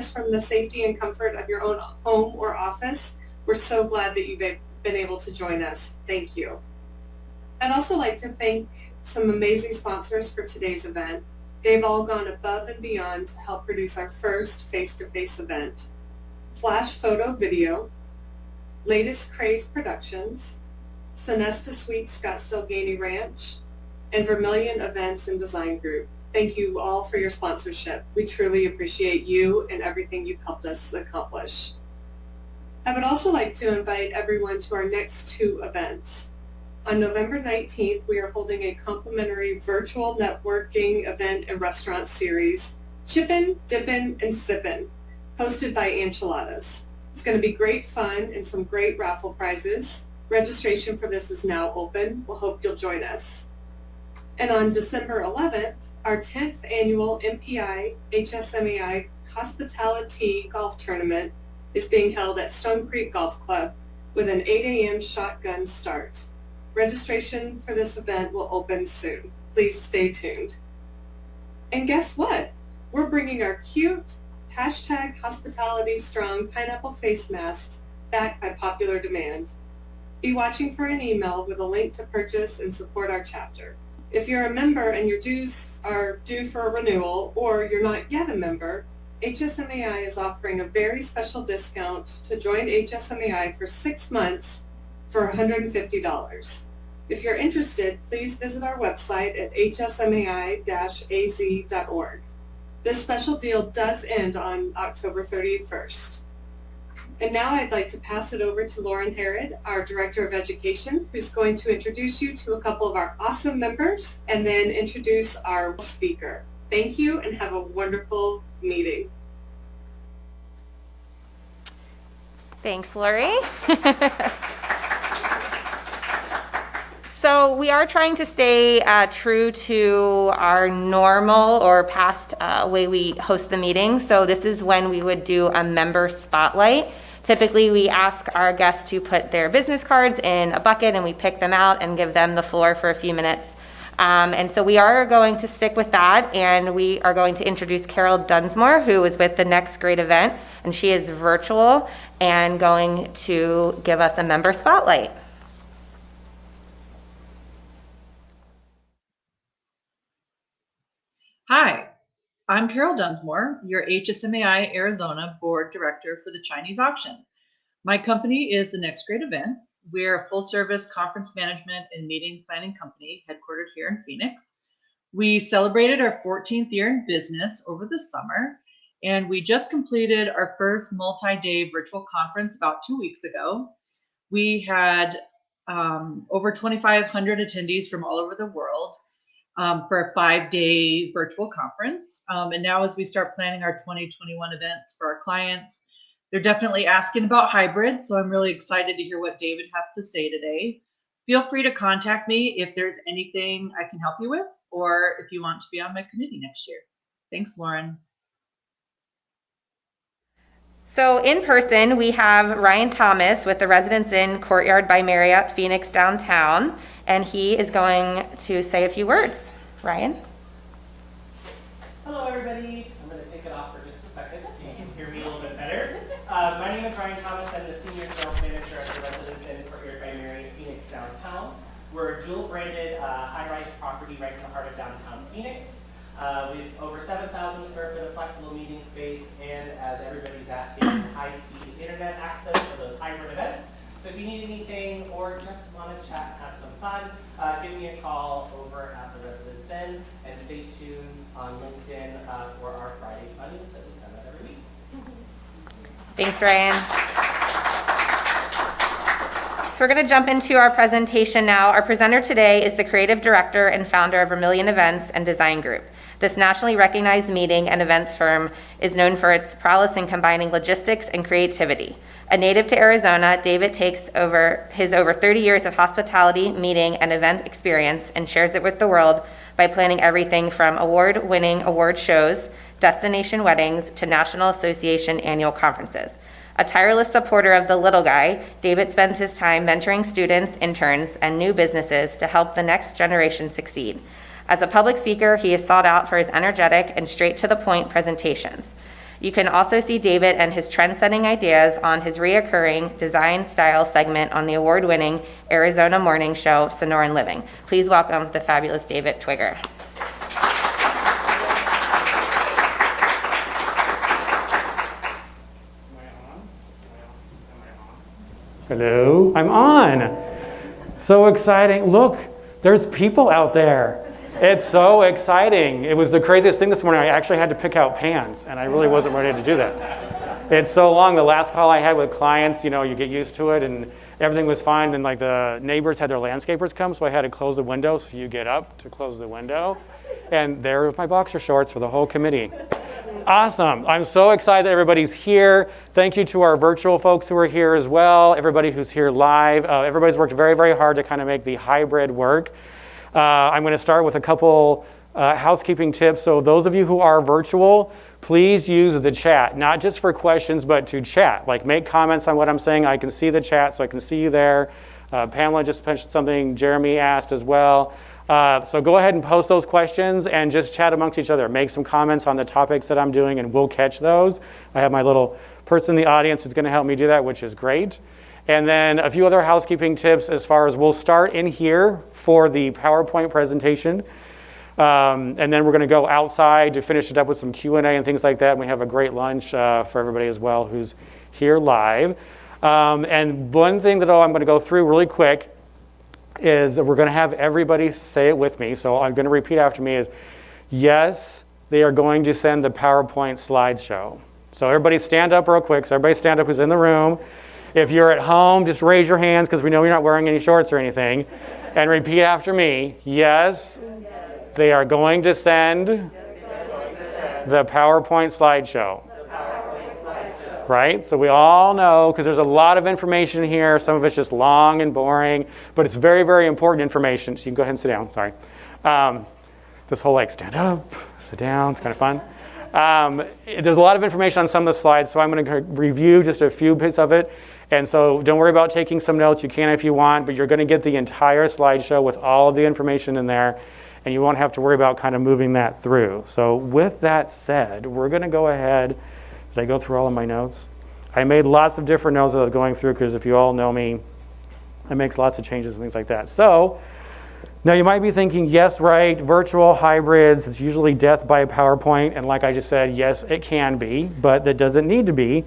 us from the safety and comfort of your own home or office. We're so glad that you've been able to join us. Thank you. I'd also like to thank some amazing sponsors for today's event. They've all gone above and beyond to help produce our first face-to-face event. Flash Photo Video, Latest Craze Productions, Sonesta Suites Scottsdale Gainey Ranch, and Vermilion Events and Design Group. Thank you all for your sponsorship. We truly appreciate you and everything you've helped us accomplish. I would also like to invite everyone to our next two events. On November 19th, we are holding a complimentary virtual networking event and restaurant series, Chippin', Dippin', and Sippin', hosted by Enchiladas. It's going to be great fun and some great raffle prizes. Registration for this is now open. We'll hope you'll join us. And on December 11th, our 10th annual MPI HSMAI Hospitality Golf Tournament is being held at Stone Creek Golf Club with an 8 a.m. shotgun start. Registration for this event will open soon. Please stay tuned. And guess what? We're bringing our cute #HospitalityStrong pineapple face masks back by popular demand. Be watching for an email with a link to purchase and support our chapter. If you're a member and your dues are due for a renewal, or you're not yet a member, HSMAI is offering a very special discount to join HSMAI for 6 months for $150. If you're interested, please visit our website at hsmai-az.org. This special deal does end on October 31st. And now I'd like to pass it over to Lauren Herod, our Director of Education, who's going to introduce you to a couple of our awesome members and then introduce our speaker. Thank you and have a wonderful meeting. Thanks, Lori. So we are trying to stay true to our normal or past way we host the meeting. So this is when we would do a member spotlight. Typically, we ask our guests to put their business cards in a bucket and we pick them out and give them the floor for a few minutes. And so we are going to stick with that, and we are going to introduce Carol Dunsmore, who is with the Next Great Event, and she is virtual and going to give us a member spotlight. Hi, I'm Carol Dunsmore, your HSMAI Arizona Board Director for the Chinese Auction. My company is the Next Great Event. We're a full-service conference management and meeting planning company headquartered here in Phoenix. We celebrated our 14th year in business over the summer, and we just completed our first multi-day virtual conference about 2 weeks ago. We had over 2,500 attendees from all over the world for a 5-day virtual conference. And now as we start planning our 2021 events for our clients, they're definitely asking about hybrid, so I'm really excited to hear what David has to say today. Feel free to contact me if there's anything I can help you with, or if you want to be on my committee next year. Thanks, Lauren. So in person, we have Ryan Thomas with the Residence Inn Courtyard by Marriott Phoenix downtown, and he is going to say a few words. Ryan? Hello, everybody. I'm going to take it off for just a second so you can hear me a little bit better. My name is Ryan Thomas. I'm the Senior Sales Manager at the Residence Inn Courtyard by Marriott Phoenix downtown. We're a dual-branded high-rise property right in the heart of downtown Phoenix. With over 7,000 square foot of flexible meeting space, and as everybody's asking, high-speed internet access for those hybrid events. So if you need anything or just want to chat and have some fun, give me a call over at the Residence Inn, and stay tuned on LinkedIn for our Friday funnies that we send out every week. Thanks, Ryan. So we're going to jump into our presentation now. Our presenter today is the Creative Director and founder of Vermilion Events and Design Group. This nationally recognized meeting and events firm is known for its prowess in combining logistics and creativity. A native to Arizona, David takes over his over 30 years of hospitality, meeting, and event experience and shares it with the world by planning everything from award-winning award shows, destination weddings, to National Association annual conferences. A tireless supporter of the little guy, David spends his time mentoring students, interns, and new businesses to help the next generation succeed. As a public speaker, he is sought out for his energetic and straight-to-the-point presentations. You can also see David and his trend-setting ideas on his reoccurring design style segment on the award-winning Arizona morning show, Sonoran Living. Please welcome the fabulous David Twigger. Hello, I'm on. So exciting. Look, there's people out there. It's so exciting. It was the craziest thing this morning. I actually had to pick out pants, and I really wasn't ready to do that. It's so long. The last call I had with clients, you get used to it, and everything was fine. And like the neighbors had their landscapers come, so I had to close the window. So you get up to close the window. And there were my boxer shorts for the whole committee. Awesome. I'm so excited that everybody's here. Thank you to our virtual folks who are here as well, everybody who's here live. Everybody's worked very, very hard to kind of make the hybrid work. I'm going to start with a couple housekeeping tips. So those of you who are virtual, please use the chat, not just for questions, but to chat. Like make comments on what I'm saying. I can see the chat, so I can see you there. Pamela just mentioned something. Jeremy asked as well. So go ahead and post those questions and just chat amongst each other. Make some comments on the topics that I'm doing and we'll catch those. I have my little person in the audience who's going to help me do that, which is great. And then a few other housekeeping tips as far as we'll start in here for the PowerPoint presentation. And then we're going to go outside to finish it up with some Q&A and things like that. And we have a great lunch for everybody as well who's here live. And one thing that I'm going to go through really quick is we're going to have everybody say it with me. So I'm going to repeat after me is, yes, they are going to send the PowerPoint slideshow. So everybody stand up real quick. So everybody stand up who's in the room. If you're at home, just raise your hands because we know you're not wearing any shorts or anything. And repeat after me. Yes, they are going to send the PowerPoint slideshow. Right? So we all know, because there's a lot of information here. Some of it's just long and boring, but it's very, very important information. So you can go ahead and sit down. Sorry. This whole stand up, sit down. It's kind of fun. There's a lot of information on some of the slides, so I'm going to review just a few bits of it. And so don't worry about taking some notes. You can if you want, but you're going to get the entire slideshow with all of the information in there, and you won't have to worry about kind of moving that through. So with that said, we're going to go ahead. Did I go through all of my notes? I made lots of different notes that I was going through because if you all know me, I make lots of changes and things like that. So now you might be thinking, yes, right, virtual hybrids, it's usually death by PowerPoint. And like I just said, yes, it can be, but that doesn't need to be.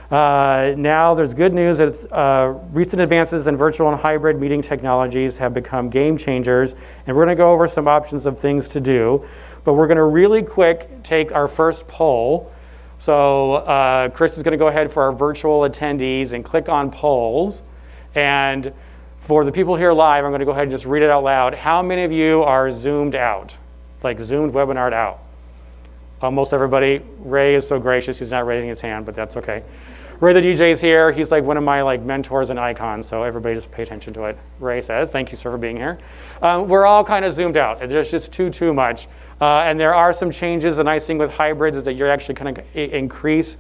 Now there's good news that recent advances in virtual and hybrid meeting technologies have become game changers. And we're going to go over some options of things to do. But we're going to really quick take our first poll. So Chris is going to go ahead for our virtual attendees and click on polls. And for the people here live, I'm going to go ahead and just read it out loud. How many of you are zoomed out? Like zoomed webinared out? Almost everybody. Ray is so gracious. He's not raising his hand, but that's okay. Ray the DJ is here. He's like one of my mentors and icons, so everybody just pay attention to it. Ray says, thank you, sir, for being here. We're all kind of zoomed out. There's just too much. And there are some changes. The nice thing with hybrids is that you're actually going to increase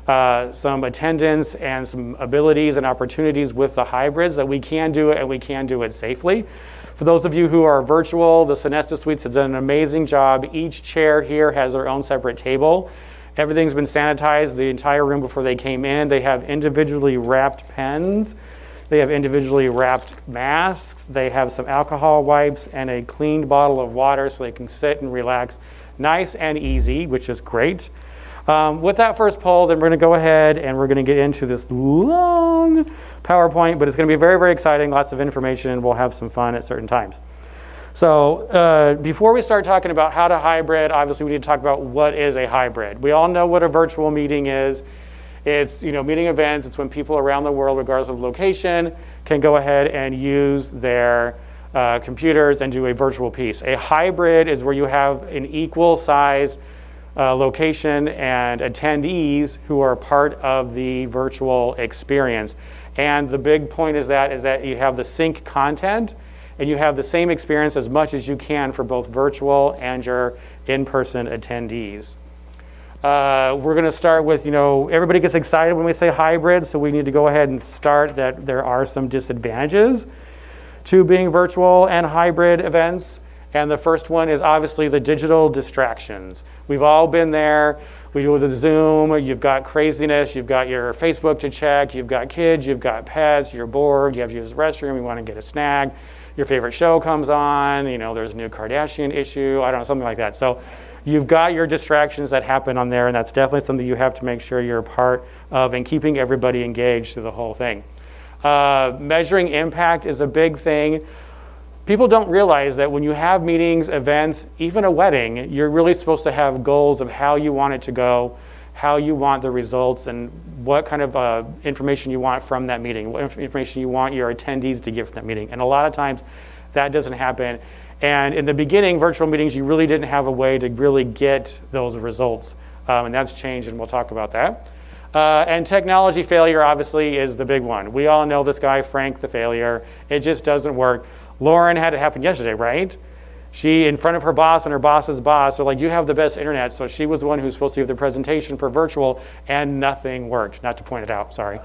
some attendance and some abilities and opportunities with the hybrids that we can do it and we can do it safely. For those of you who are virtual, the Sonesta Suites has done an amazing job. Each chair here has their own separate table. Everything's been sanitized, the entire room before they came in. They have individually wrapped pens. They have individually wrapped masks. They have some alcohol wipes and a cleaned bottle of water so they can sit and relax nice and easy, which is great. With that first poll, then we're going to go ahead and we're going to get into this long PowerPoint, but it's going to be very, very exciting, lots of information, and we'll have some fun at certain times. So before we start talking about how to hybrid, obviously we need to talk about what is a hybrid. We all know what a virtual meeting is. It's meeting events. It's when people around the world, regardless of location, can go ahead and use their computers and do a virtual piece. A hybrid is where you have an equal size location and attendees who are part of the virtual experience. And the big point is that you have the sync content and you have the same experience as much as you can for both virtual and your in-person attendees. We're going to start with, everybody gets excited when we say hybrid, so we need to go ahead and start that there are some disadvantages to being virtual and hybrid events. And the first one is obviously the digital distractions. We've all been there We do the Zoom, you've got craziness, you've got your Facebook to check, you've got kids, you've got pets, you're bored, you have to use the restroom, you want to get a snack, your favorite show comes on, there's a new Kardashian issue, I don't know, something like that. So you've got your distractions that happen on there, and that's definitely something you have to make sure you're a part of and keeping everybody engaged through the whole thing. Measuring impact is a big thing. People don't realize that when you have meetings, events, even a wedding, you're really supposed to have goals of how you want it to go, how you want the results, and what kind of information you want from that meeting, what information you want your attendees to get from that meeting. And a lot of times that doesn't happen. And in the beginning, virtual meetings, you really didn't have a way to really get those results. And that's changed, and we'll talk about that. And technology failure, obviously, is the big one. We all know this guy, Frank the failure. It just doesn't work. Lauren had it happen yesterday, right? She, in front of her boss and her boss's boss, are like, you have the best internet. So she was the one who was supposed to give the presentation for virtual, and nothing worked. Not to point it out, sorry.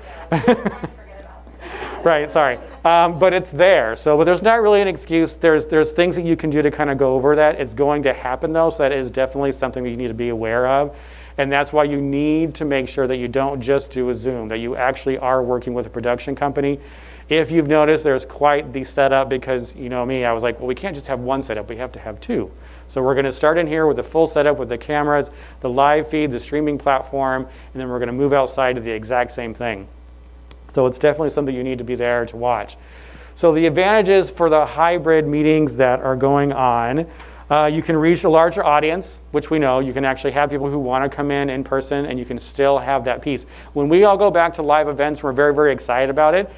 Right, sorry. But it's there. But there's not really an excuse. There's things that you can do to kind of go over that. It's going to happen, though, so that is definitely something that you need to be aware of. And that's why you need to make sure that you don't just do a Zoom, that you actually are working with a production company. If you've noticed, there's quite the setup because, you know me, I was like, well, we can't just have one setup, we have to have two. So we're going to start in here with a full setup with the cameras, the live feed, the streaming platform, and then we're going to move outside to the exact same thing. So it's definitely something you need to be there to watch. So the advantages for the hybrid meetings that are going on, you can reach a larger audience, which we know. You can actually have people who want to come in person, and you can still have that piece. When we all go back to live events, we're very, very excited about it.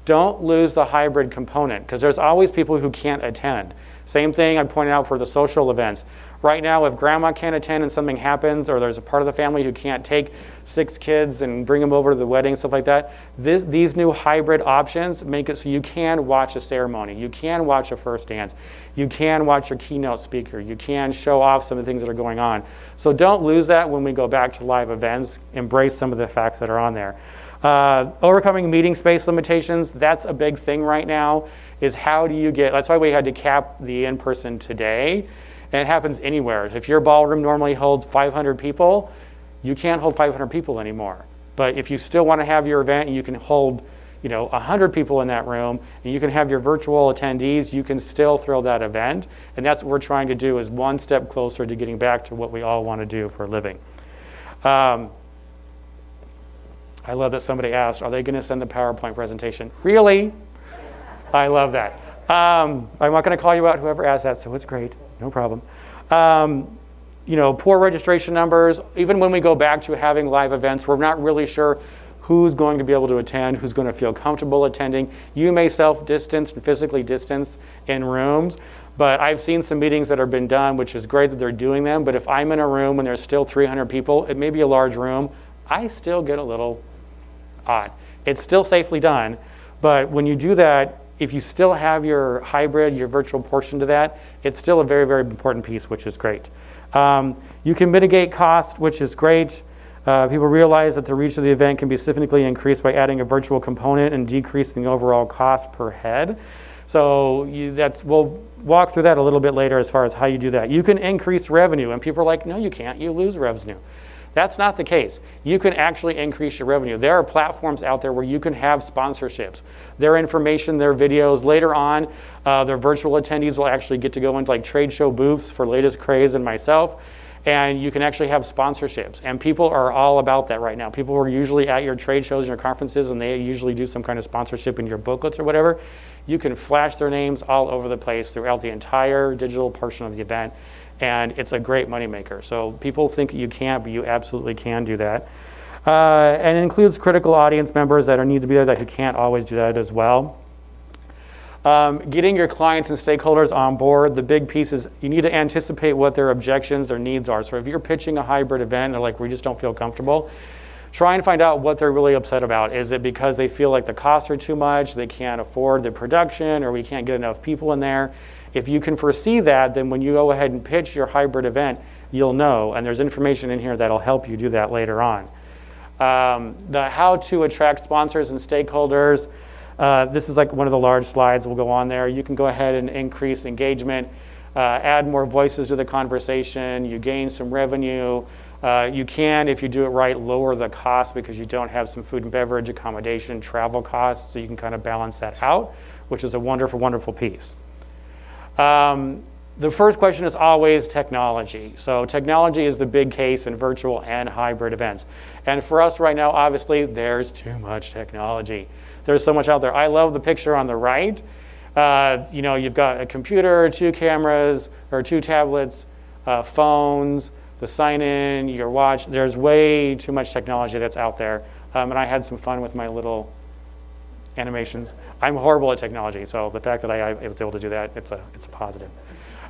Don't lose the hybrid component, because there's always people who can't attend. Same thing I pointed out for the social events. Right now, if grandma can't attend and something happens, or there's a part of the family who can't take 6 kids and bring them over to the wedding, stuff like that, these new hybrid options make it so you can watch a ceremony, you can watch a first dance, you can watch your keynote speaker, you can show off some of the things that are going on. So don't lose that when we go back to live events. Embrace some of the facts that are on there. Overcoming meeting space limitations, that's a big thing right now, is how do you that's why we had to cap the in-person today. And it happens anywhere. If your ballroom normally holds 500 people, you can't hold 500 people anymore. But if you still want to have your event and you can hold 100 people in that room, and you can have your virtual attendees, you can still throw that event. And that's what we're trying to do, is one step closer to getting back to what we all want to do for a living. I love that somebody asked, are they going to send the PowerPoint presentation? Really? I love that. I'm not going to call you out, whoever asked that, so it's great. No problem. Poor registration numbers. Even when we go back to having live events, we're not really sure who's going to be able to attend, who's going to feel comfortable attending. You may self-distance and physically distance in rooms, but I've seen some meetings that have been done, which is great that they're doing them, but if I'm in a room and there's still 300 people, it may be a large room, I still get a little odd. It's still safely done, but when you do that, if you still have your hybrid, your virtual portion to that, it's still a very, very important piece, which is great. You can mitigate cost, which is great. People realize that the reach of the event can be significantly increased by adding a virtual component and decreasing the overall cost per head. So we'll walk through that a little bit later as far as how you do that. You can increase revenue, and people are like, no, you can't, you lose revenue. That's not the case. You can actually increase your revenue. There are platforms out there where you can have sponsorships. Their information, their videos, later on, their virtual attendees will actually get to go into like trade show booths for Latest Craze and myself, and you can actually have sponsorships. And people are all about that right now. People are usually at your trade shows and your conferences, and they usually do some kind of sponsorship in your booklets or whatever. You can flash their names all over the place throughout the entire digital portion of the event. And it's a great moneymaker. So people think you can't, but you absolutely can do that. And it includes critical audience members that need to be there that who can't always do that as well. Getting your clients and stakeholders on board, the big piece is you need to anticipate what their objections, their needs are. So if you're pitching a hybrid event and they're like, we just don't feel comfortable, try and find out what they're really upset about. Is it because they feel like the costs are too much, they can't afford the production, or we can't get enough people in there? If you can foresee that, then when you go ahead and pitch your hybrid event, you'll know, and there's information in here that'll help you do that later on. The how to attract sponsors and stakeholders, this is like one of the large slides we'll go on there. You can go ahead and increase engagement, add more voices to the conversation, you gain some revenue, You can, if you do it right, lower the cost because you don't have some food and beverage, accommodation, travel costs, so you can kind of balance that out, which is a wonderful, wonderful piece. The first question is always technology. So technology is the big case in virtual and hybrid events. And for us right now, obviously, there's too much technology. There's so much out there. I love the picture on the right. You've got a computer, 2 cameras, or 2 tablets, phones, the sign-in, your watch. There's way too much technology that's out there. And I had some fun with my little animations. I'm horrible at technology, so the fact that I was able to do that, it's a positive.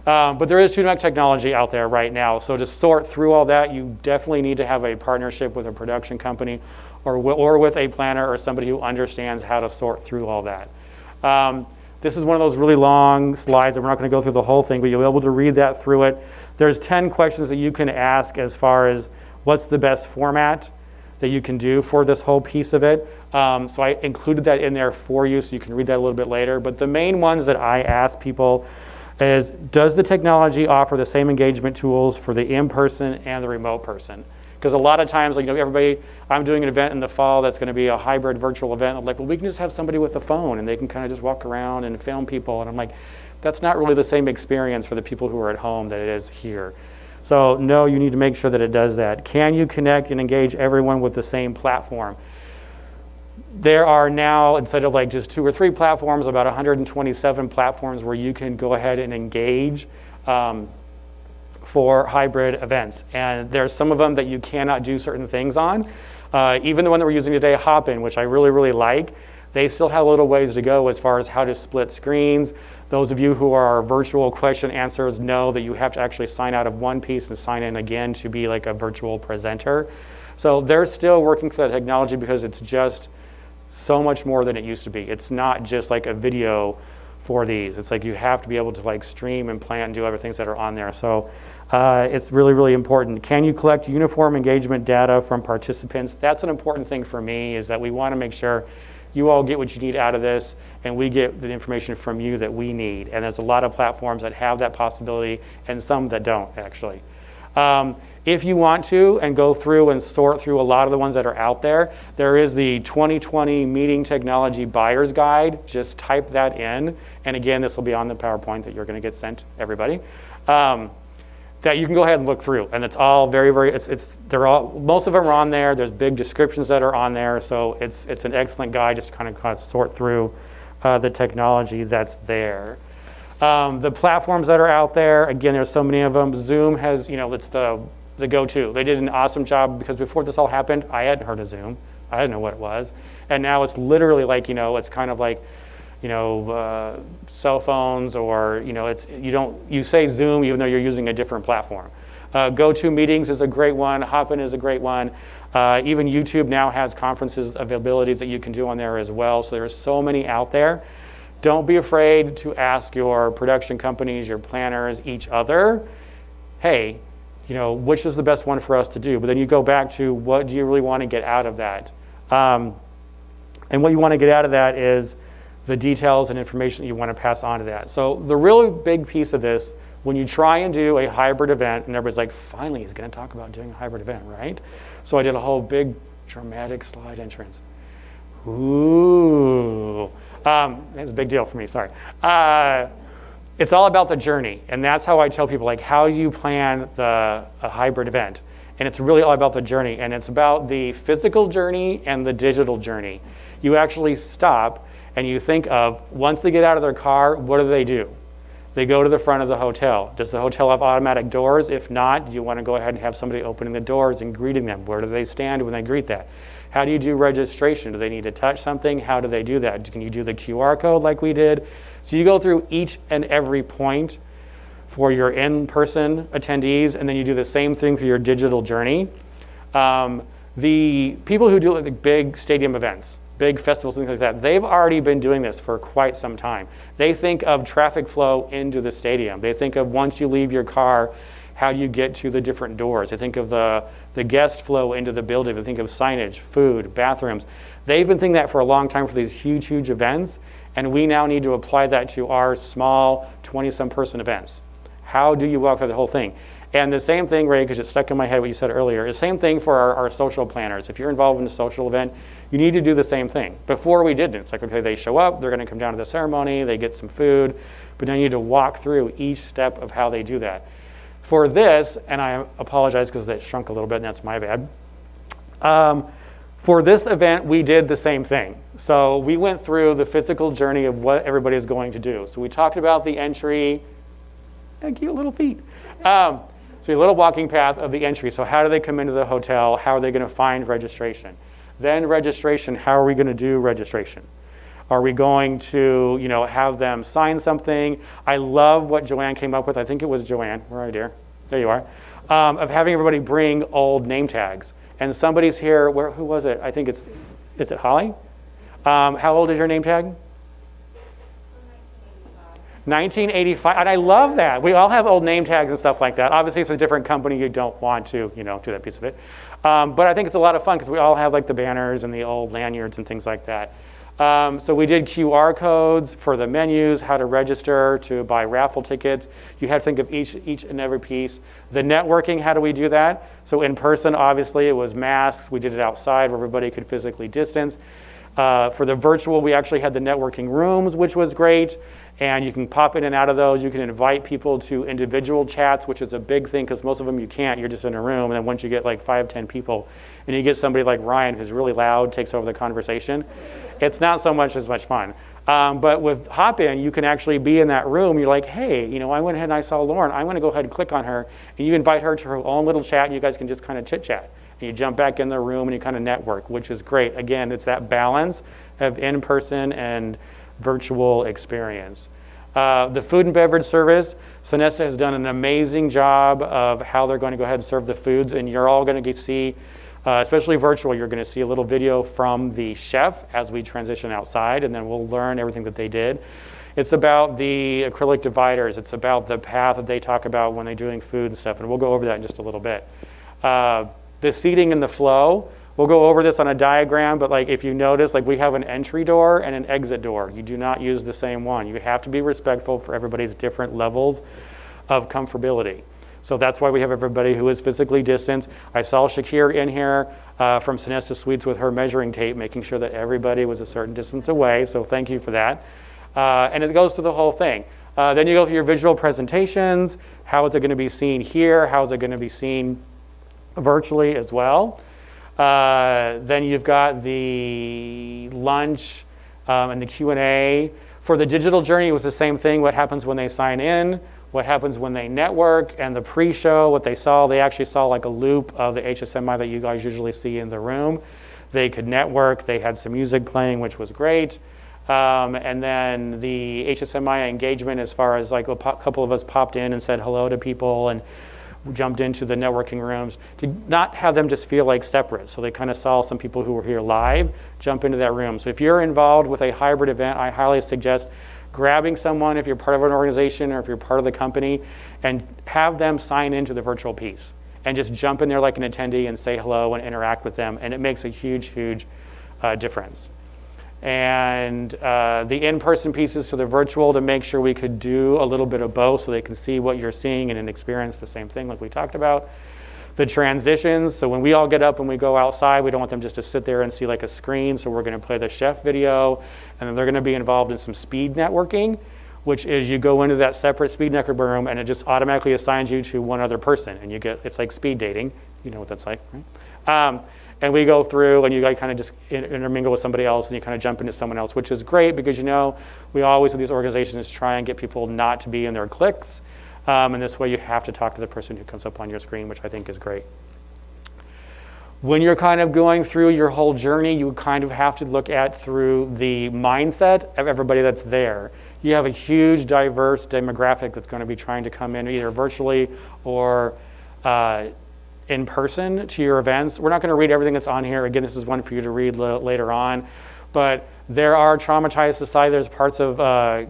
But there is too much technology out there right now. So to sort through all that, you definitely need to have a partnership with a production company or with a planner or somebody who understands how to sort through all that. This is one of those really long slides, and we're not going to go through the whole thing, but you'll be able to read that through it. There's 10 questions that you can ask as far as what's the best format that you can do for this whole piece of it. So I included that in there for you so you can read that a little bit later. But the main ones that I ask people is, does the technology offer the same engagement tools for the in-person and the remote person? Because a lot of times, everybody, I'm doing an event in the fall that's going to be a hybrid virtual event. I'm like, well, we can just have somebody with a phone and they can kind of just walk around and film people. And I'm like, that's not really the same experience for the people who are at home that it is here. So no, you need to make sure that it does that. Can you connect and engage everyone with the same platform? There are now, instead of like just 2 or 3 platforms, about 127 platforms where you can go ahead and engage for hybrid events. And there's some of them that you cannot do certain things on. Even the one that we're using today, Hopin, which I really, really like, they still have a little ways to go as far as how to split screens. Those of you who are virtual question answers know that you have to actually sign out of one piece and sign in again to be like a virtual presenter. So they're still working for that technology because it's just so much more than it used to be. It's not just like a video for these. It's like you have to be able to like stream and plan and do other things that are on there. So it's really, really important. Can you collect uniform engagement data from participants? That's an important thing for me, is that we want to make sure you all get what you need out of this and we get the information from you that we need. And there's a lot of platforms that have that possibility and some that don't, actually. If you want to and go through and sort through a lot of the ones that are out there, there is the 2020 Meeting Technology Buyer's Guide. Just type that in. And again, this will be on the PowerPoint that you're going to get sent to everybody. That you can go ahead and look through. And it's all very, very, most of them are on there. There's big descriptions that are on there. So it's an excellent guide just to kind of sort through the technology that's there. The platforms that are out there, again, there's so many of them. Zoom has, it's the go-to. They did an awesome job because before this all happened, I hadn't heard of Zoom. I didn't know what it was. And now it's literally like, it's kind of like, cell phones, or, you say Zoom even though you're using a different platform. GoToMeetings is a great one. Hopin is a great one. Even YouTube now has conferences availabilities that you can do on there as well. So there's so many out there. Don't be afraid to ask your production companies, your planners, each other, hey, which is the best one for us to do? But then you go back to, what do you really want to get out of that? And what you want to get out of that is the details and information that you want to pass on to that. So the really big piece of this, when you try and do a hybrid event, and everybody's like, finally, he's going to talk about doing a hybrid event, right? So I did a whole big dramatic slide entrance. Ooh. It's a big deal for me, sorry. It's all about the journey, and that's how I tell people, like, how do you plan a hybrid event? And it's really all about the journey, and it's about the physical journey and the digital journey. You actually stop and you think of, once they get out of their car, what do? They go to the front of the hotel. Does the hotel have automatic doors? If not, do you want to go ahead and have somebody opening the doors and greeting them? Where do they stand when they greet that? How do you do registration? Do they need to touch something? How do they do that? Can you do the QR code like we did? So you go through each and every point for your in-person attendees, and then you do the same thing for your digital journey. The people who do the big stadium events, big festivals, things like that, they've already been doing this for quite some time. They think of traffic flow into the stadium. They think of, once you leave your car, how do you get to the different doors? They think of the guest flow into the building. They think of signage, food, bathrooms. They've been thinking that for a long time for these huge, huge events, and we now need to apply that to our small 20-some person events. How do you walk through the whole thing? And the same thing, Ray, because it stuck in my head what you said earlier, the same thing for our social planners. If you're involved in a social event, you need to do the same thing. Before we didn't. It's like, okay, they show up, they're going to come down to the ceremony, they get some food, but now you need to walk through each step of how they do that. For this, and I apologize because it shrunk a little bit, and that's my bad. For this event, we did the same thing. So we went through the physical journey of what everybody is going to do. So we talked about the entry, cute little feet. So a little walking path of the entry. So how do they come into the hotel? How are they going to find registration? Then registration, how are we going to do registration? Are we going to, have them sign something? I love what Joanne came up with. I think it was Joanne. Where are you, dear? There you are. Of having everybody bring old name tags. And somebody's here, who was it? I think is it Holly? How old is your name tag? 1985, and I love that. We all have old name tags and stuff like that. Obviously, it's a different company. You don't want to, do that piece of it. But I think it's a lot of fun because we all have like the banners and the old lanyards and things like that. So we did QR codes for the menus, how to register, to buy raffle tickets. You had to think of each and every piece. The networking, how do we do that? So in person, obviously, it was masks. We did it outside where everybody could physically distance. For the virtual, we actually had the networking rooms, which was great. And you can pop in and out of those. You can invite people to individual chats, which is a big thing because most of them you can't. You're just in a room. And then once you get like 5, 10 people, and you get somebody like Ryan who's really loud, takes over the conversation, it's not so much as much fun. But with Hop-In, you can actually be in that room. You're like, hey, I went ahead and I saw Lauren. I'm going to go ahead and click on her. And you invite her to her own little chat, and you guys can just kind of chit-chat. And you jump back in the room, and you kind of network, which is great. Again, it's that balance of in-person and virtual experience. The food and beverage service, Sonesta has done an amazing job of how they're going to go ahead and serve the foods, and you're all going to see, especially virtual, you're going to see a little video from the chef as we transition outside, and then we'll learn everything that they did. It's about the acrylic dividers. It's about the path that they talk about when they're doing food and stuff, and we'll go over that in just a little bit. The seating and the flow, we'll go over this on a diagram, but like if you notice, like we have an entry door and an exit door. You do not use the same one. You have to be respectful for everybody's different levels of comfortability. So that's why we have everybody who is physically distanced. I saw Shakir in here from Sonesta Suites with her measuring tape, making sure that everybody was a certain distance away. So thank you for that. And it goes through the whole thing. Then you go through your visual presentations. How is it going to be seen here? How is it going to be seen virtually as well? Then you've got the lunch and the Q&A. For the digital journey, it was the same thing. What happens when they sign in? What happens when they network? And the pre-show, what they saw, they actually saw like a loop of the HSMAI that you guys usually see in the room. They could network. They had some music playing, which was great. And then the HSMAI engagement, as far as like a couple of us popped in and said hello to people and jumped into the networking rooms to not have them just feel like separate. So they kind of saw some people who were here live jump into that room. So if you're involved with a hybrid event, I highly suggest grabbing someone if you're part of an organization or if you're part of the company and have them sign into the virtual piece and just jump in there like an attendee and say hello and interact with them. And it makes a huge, huge difference. And the in-person pieces to the virtual to make sure we could do a little bit of both so they can see what you're seeing and experience the same thing like we talked about. The transitions, so when we all get up and we go outside, we don't want them just to sit there and see like a screen, so we're going to play the chef video, and then they're going to be involved in some speed networking, which is you go into that separate speed network room and it just automatically assigns you to one other person, and you get, it's like speed dating, you know what that's like, right? And we go through and you guys kind of just intermingle with somebody else and you kind of jump into someone else, which is great because, you know, we always with these organizations try and get people not to be in their cliques. And this way you have to talk to the person who comes up on your screen, which I think is great. When you're kind of going through your whole journey, you kind of have to look at through the mindset of everybody that's there. You have a huge diverse demographic that's going to be trying to come in either virtually or in person to your events. We're not going to read everything that's on here. Again, this is one for you to read later on. But there are traumatized society. There's parts of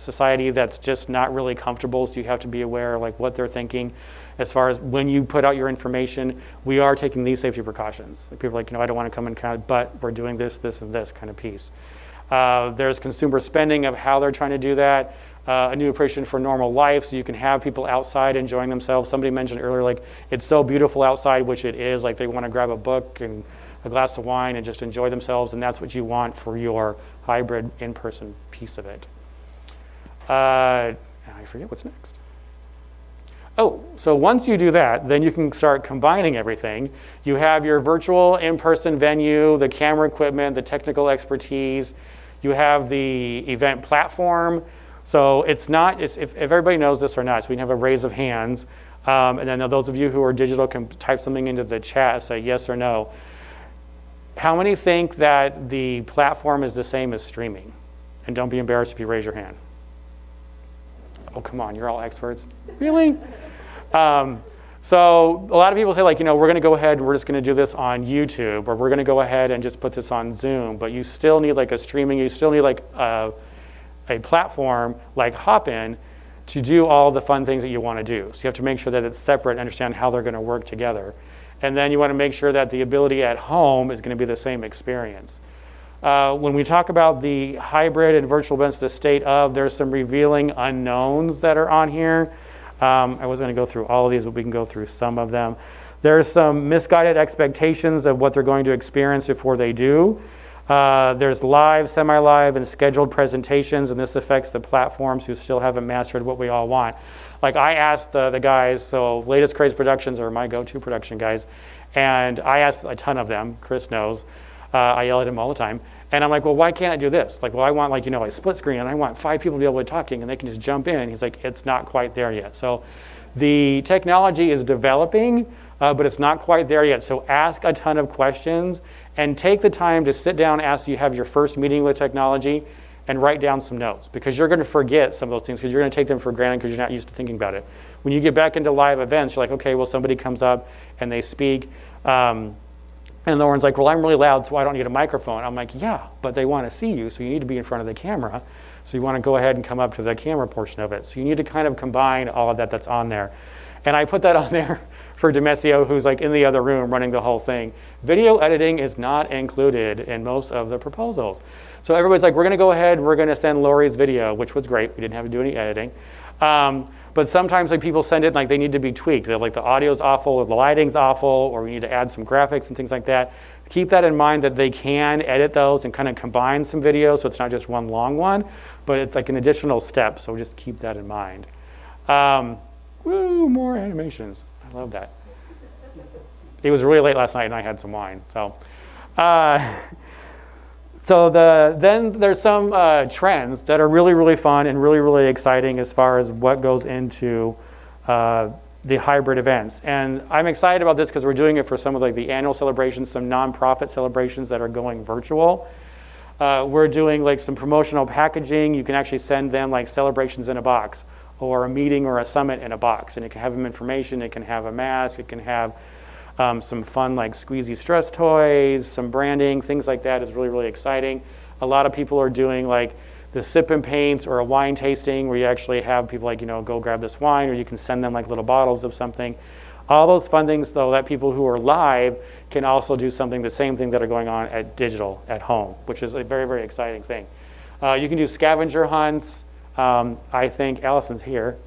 society that's just not really comfortable, so you have to be aware of like what they're thinking. As far as when you put out your information, we are taking these safety precautions. Like people are like, you know, I don't want to come in kind of, but we're doing this, this, and this kind of piece. There's consumer spending of how they're trying to do that. a new appreciation for normal life, so you can have people outside enjoying themselves. Somebody mentioned earlier, like, it's so beautiful outside, which it is. Like, they want to grab a book and a glass of wine and just enjoy themselves, and that's what you want for your hybrid in-person piece of it. I forget what's next. Oh, so once you do that, then you can start combining everything. You have your virtual in-person venue, the camera equipment, the technical expertise. You have the event platform. So it's not, if everybody knows this or not, so we can have a raise of hands. And then those of you who are digital can type something into the chat and say yes or no. How many think that the platform is the same as streaming? And don't be embarrassed if you raise your hand. Oh, come on, you're all experts. Really? So a lot of people say, like, we're going to go ahead, we're just going to do this on YouTube, or we're going to go ahead and just put this on Zoom. But you still need like a streaming, you still need like a platform like Hopin to do all the fun things that you want to do. So you have to make sure that it's separate and understand how they're going to work together. And then you want to make sure that the ability at home is going to be the same experience. When we talk about the hybrid and virtual events, the state of, there's some revealing unknowns that are on here. I wasn't going to go through all of these, but we can go through some of them. There's some misguided expectations of what they're going to experience before they do. There's live, semi-live, and scheduled presentations, and this affects the platforms who still haven't mastered what we all want. Like, I asked the guys, so Latest Craze Productions are my go-to production guys, and I asked a ton of them. Chris knows. I yell at him all the time. And I'm like, well, why can't I do this? Like, well, I want, like, a split screen, and I want 5 people to be able to be talking, and they can just jump in. He's like, it's not quite there yet. So the technology is developing, but it's not quite there yet. So ask a ton of questions, and take the time to sit down after you have your first meeting with technology and write down some notes, because you're going to forget some of those things because you're going to take them for granted because you're not used to thinking about it. When you get back into live events, you're like, okay, well, somebody comes up and they speak. And Lauren's like, well, I'm really loud, so I don't need a microphone. I'm like, yeah, but they want to see you, so you need to be in front of the camera. So you want to go ahead and come up to the camera portion of it. So you need to kind of combine all of that that's on there. And I put that on there for Demesio, who's like in the other room running the whole thing. Video editing is not included in most of the proposals. So everybody's like, we're going to go ahead, we're going to send Lori's video, which was great. We didn't have to do any editing. But sometimes like people send it like they need to be tweaked. They're like the audio's awful, or the lighting's awful, or we need to add some graphics and things like that. Keep that in mind that they can edit those and kind of combine some videos, so it's not just one long one, but it's like an additional step. So just keep that in mind. Woo, more animations. I love that. It was really late last night and I had some wine. So, then there's some trends that are really, really fun and really, really exciting as far as what goes into the hybrid events. And I'm excited about this because we're doing it for some of like the annual celebrations, some nonprofit celebrations that are going virtual. We're doing like some promotional packaging. You can actually send them like celebrations in a box, or a meeting or a summit in a box. And it can have them information, it can have a mask, it can have some fun like squeezy stress toys, some branding, things like that is really, really exciting. A lot of people are doing like the sip and paint or a wine tasting where you actually have people like, go grab this wine, or you can send them like little bottles of something. All those fun things though, that people who are live can also do something, the same thing that are going on at digital at home, which is a very, very exciting thing. You can do scavenger hunts. I think Allison's here.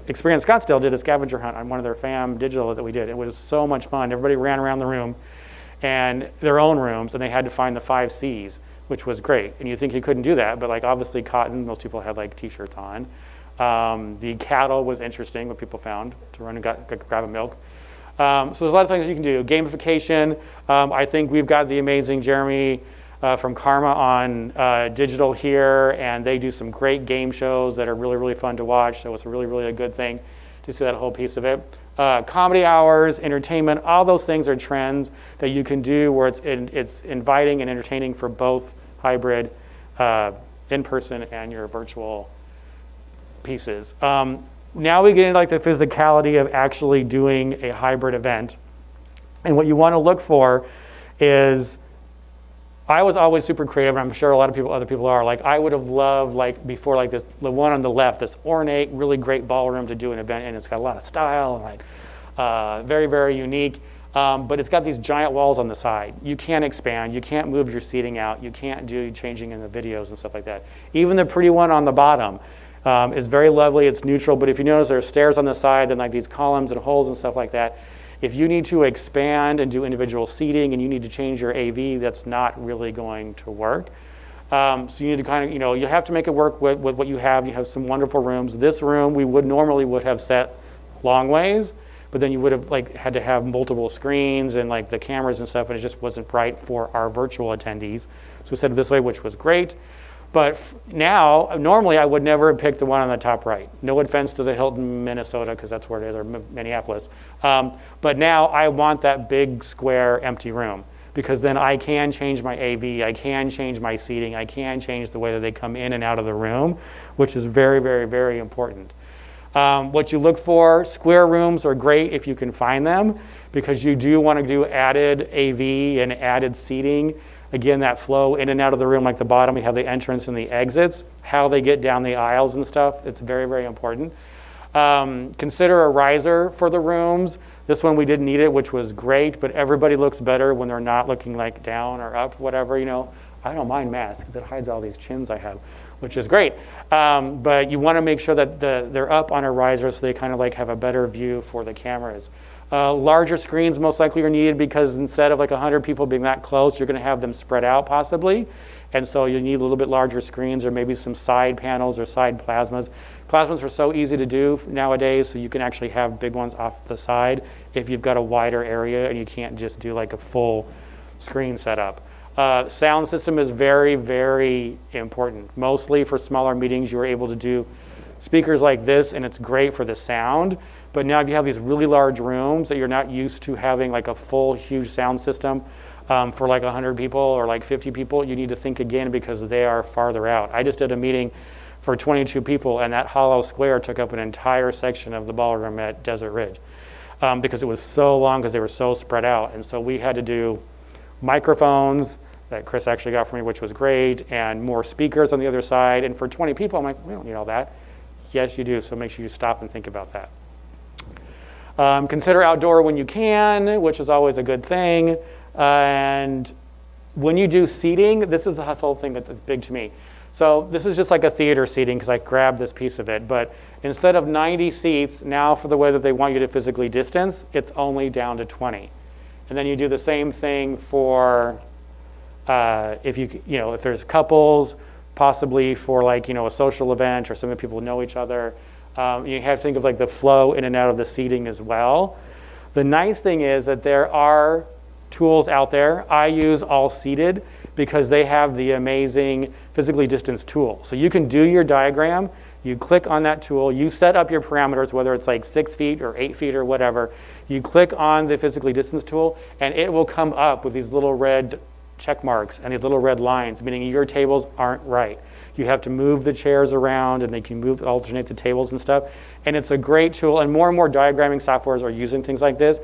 Experience Scottsdale did a scavenger hunt on one of their FAM digitals that we did. It was so much fun. Everybody ran around the room and their own rooms, and they had to find the 5 C's, which was great. And you think you couldn't do that, but like obviously cotton, most people had like t-shirts on. The cattle was interesting, what people found to run and grab a milk. So there's a lot of things you can do. Gamification. I think we've got the amazing Jeremy from Karma on digital here, and they do some great game shows that are really, really fun to watch. So it's a really, really a good thing to see that whole piece of it. Comedy hours, entertainment, all those things are trends that you can do where it's inviting and entertaining for both hybrid, in-person, and your virtual pieces. Now we get into like the physicality of actually doing a hybrid event. And what you want to look for is, I was always super creative, and I'm sure a lot of other people are. Like I would have loved, like before, like this, the one on the left, this ornate, really great ballroom to do an event, and it's got a lot of style and like very, very unique. But it's got these giant walls on the side. You can't expand. You can't move your seating out. You can't do changing in the videos and stuff like that. Even the pretty one on the bottom is very lovely. It's neutral. But if you notice, there are stairs on the side and like these columns and holes and stuff like that. If you need to expand and do individual seating and you need to change your AV, that's not really going to work. So you need to kind of, you have to make it work with what you have. You have some wonderful rooms. This room we normally would have set long ways, but then you would have had to have multiple screens and the cameras and stuff, and it just wasn't right for our virtual attendees. So we set it this way, which was great. But now, normally I would never have picked the one on the top right. No offense to the Hilton, Minnesota, because that's where it is, or Minneapolis. But now I want that big square empty room, because then I can change my AV, I can change my seating, I can change the way that they come in and out of the room, which is very, very, very important. What you look for, square rooms are great if you can find them, because you do want to do added AV and added seating. Again, that flow in and out of the room, like the bottom, you have the entrance and the exits, how they get down the aisles and stuff. It's very, very important. Consider a riser for the rooms. This one we didn't need it, which was great, but everybody looks better when they're not looking down or up, whatever, I don't mind masks because it hides all these chins I have, which is great. But you want to make sure that they're up on a riser so they kind of have a better view for the cameras. Larger screens most likely are needed because instead of 100 people being that close, you're going to have them spread out possibly. And so you need a little bit larger screens or maybe some side panels or side plasmas. Plasmas are so easy to do nowadays, so you can actually have big ones off the side if you've got a wider area and you can't just do a full screen setup. Sound system is very, very important. Mostly for smaller meetings, you're able to do speakers like this, and it's great for the sound. But now if you have these really large rooms that you're not used to having a full, huge sound system for 100 people or 50 people, you need to think again because they are farther out. I just did a meeting for 22 people, and that hollow square took up an entire section of the ballroom at Desert Ridge because it was so long because they were so spread out. And so we had to do microphones that Chris actually got for me, which was great, and more speakers on the other side. And for 20 people, I'm like, we don't need all that. Yes, you do, so make sure you stop and think about that. Consider outdoor when you can, which is always a good thing. And when you do seating, this is the whole thing that's big to me. So this is just like a theater seating because I grabbed this piece of it. But instead of 90 seats, now for the way that they want you to physically distance, it's only down to 20. And then you do the same thing for if there's couples, possibly for a social event or some of the people know each other. You have to think of the flow in and out of the seating as well. The nice thing is that there are tools out there. I use All Seated because they have the amazing physically distanced tool. So you can do your diagram, you click on that tool, you set up your parameters, whether it's 6 feet or 8 feet or whatever. You click on the physically distanced tool and it will come up with these little red check marks and these little red lines, meaning your tables aren't right. You have to move the chairs around and they can alternate the tables and stuff. And it's a great tool, and more diagramming softwares are using things like this.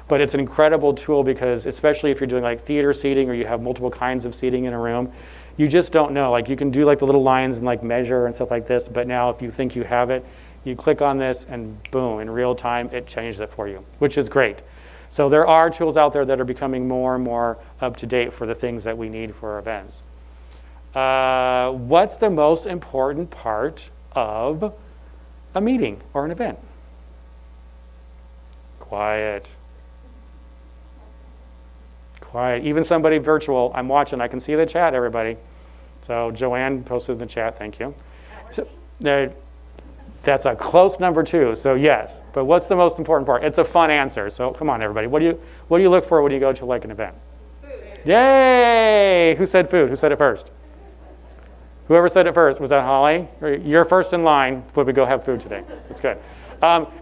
But it's an incredible tool because especially if you're doing theater seating or you have multiple kinds of seating in a room, you just don't know. You can do the little lines and measure and stuff like this, but now if you think you have it, you click on this and boom, in real time, it changes it for you, which is great. So there are tools out there that are becoming more and more up to date for the things that we need for our events. What's the most important part of a meeting or an event? Quiet. Quiet. Even somebody virtual, I'm watching, I can see the chat, everybody. So Joanne posted in the chat, thank you. So, that's a close number 2, so yes. But what's the most important part? It's a fun answer, so come on, everybody. What do you look for when you go to an event? Food. Yay! Who said food? Who said it first? Whoever said it first, was that Holly? You're first in line when we go have food today. That's good.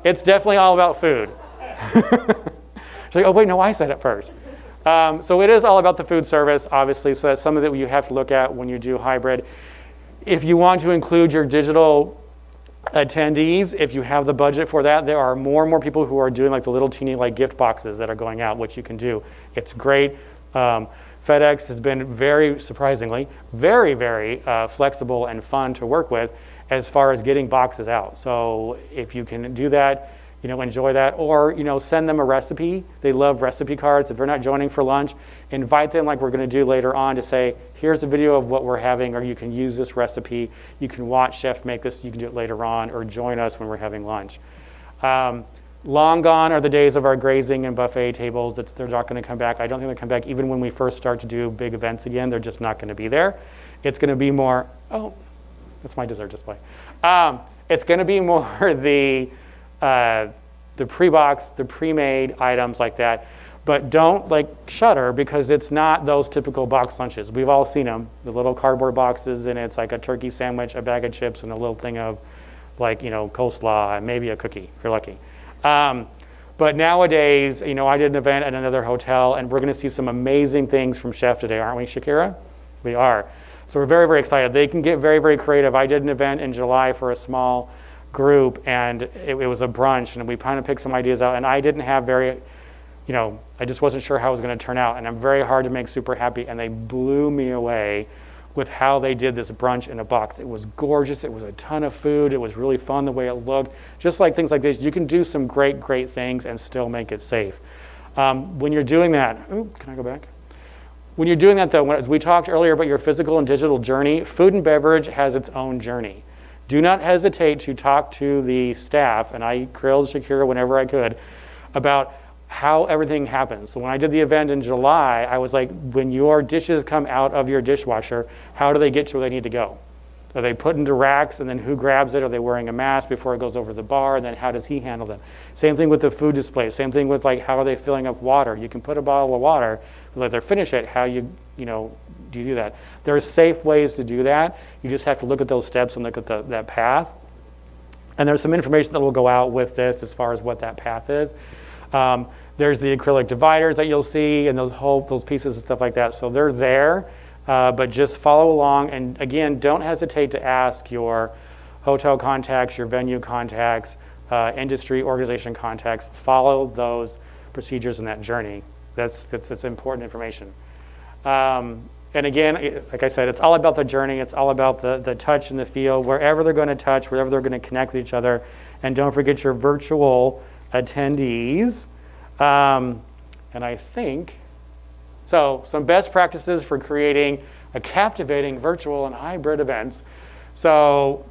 It's definitely all about food. She's like, oh wait, no, I said it first. So it is all about the food service, obviously, so that's something that you have to look at when you do hybrid. If you want to include your digital attendees, if you have the budget for that, there are more and more people who are doing the little teeny gift boxes that are going out, which you can do. It's great. FedEx has been very, surprisingly, very, very flexible and fun to work with as far as getting boxes out. So if you can do that, enjoy that. Or, send them a recipe. They love recipe cards. If they're not joining for lunch, invite them like we're going to do later on to say, here's a video of what we're having, or you can use this recipe. You can watch Chef make this. You can do it later on, or join us when we're having lunch. Long gone are the days of our grazing and buffet tables. They're not going to come back. I don't think they'll come back even when we first start to do big events again. They're just not going to be there. It's going to be more, oh, that's my dessert display. It's going to be more the pre-box, the pre-made items like that. But don't shudder, because it's not those typical box lunches. We've all seen them, the little cardboard boxes, and it's like a turkey sandwich, a bag of chips, and a little thing of coleslaw, and maybe a cookie, if you're lucky. But nowadays, I did an event at another hotel, and we're going to see some amazing things from Chef today, aren't we, Shakira? We are. So we're very, very excited. They can get very, very creative. I did an event in July for a small group, and it was a brunch, and we kind of picked some ideas out, and I didn't have I just wasn't sure how it was going to turn out, and I'm very hard to make super happy, and they blew me away with how they did this brunch in a box. It was gorgeous. It was a ton of food. It was really fun the way it looked. Just like things like this, you can do some great, great things and still make it safe. When you're doing that, can I go back? When you're doing that, though, as we talked earlier about your physical and digital journey, food and beverage has its own journey. Do not hesitate to talk to the staff, and I grilled Shakira whenever I could, about how everything happens. So when I did the event in July, I was like, when your dishes come out of your dishwasher, how do they get to where they need to go? Are they put into racks, and then who grabs it? Are they wearing a mask before it goes over the bar? And then how does he handle them? Same thing with the food display. Same thing with how are they filling up water? You can put a bottle of water, let them finish it. How do you do that? There are safe ways to do that. You just have to look at those steps and look at that path. And there's some information that will go out with this as far as what that path is. There's the acrylic dividers that you'll see, and those pieces and stuff like that. So they're there, but just follow along. And again, don't hesitate to ask your hotel contacts, your venue contacts, industry organization contacts. Follow those procedures in that journey. That's important information. And again, like I said, it's all about the journey. It's all about the touch and the feel, wherever they're going to touch, wherever they're going to connect with each other. And don't forget your virtual attendees. And I think, so some best practices for creating a captivating virtual and hybrid events. So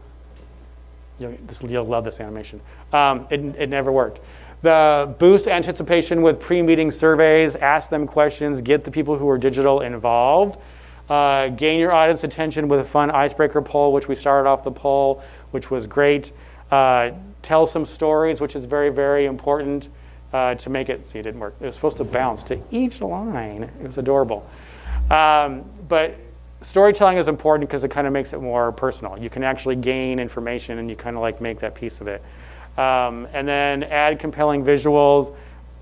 you'll love this animation. It never worked. The boost anticipation with pre-meeting surveys, ask them questions, get the people who are digital involved. Gain your audience attention with a fun icebreaker poll, which we started off the poll, which was great. Tell some stories, which is very, very important to make it. See, it didn't work. It was supposed to bounce to each line. It was adorable. But storytelling is important because it kind of makes it more personal. You can actually gain information, and you kind of make that piece of it. And then add compelling visuals.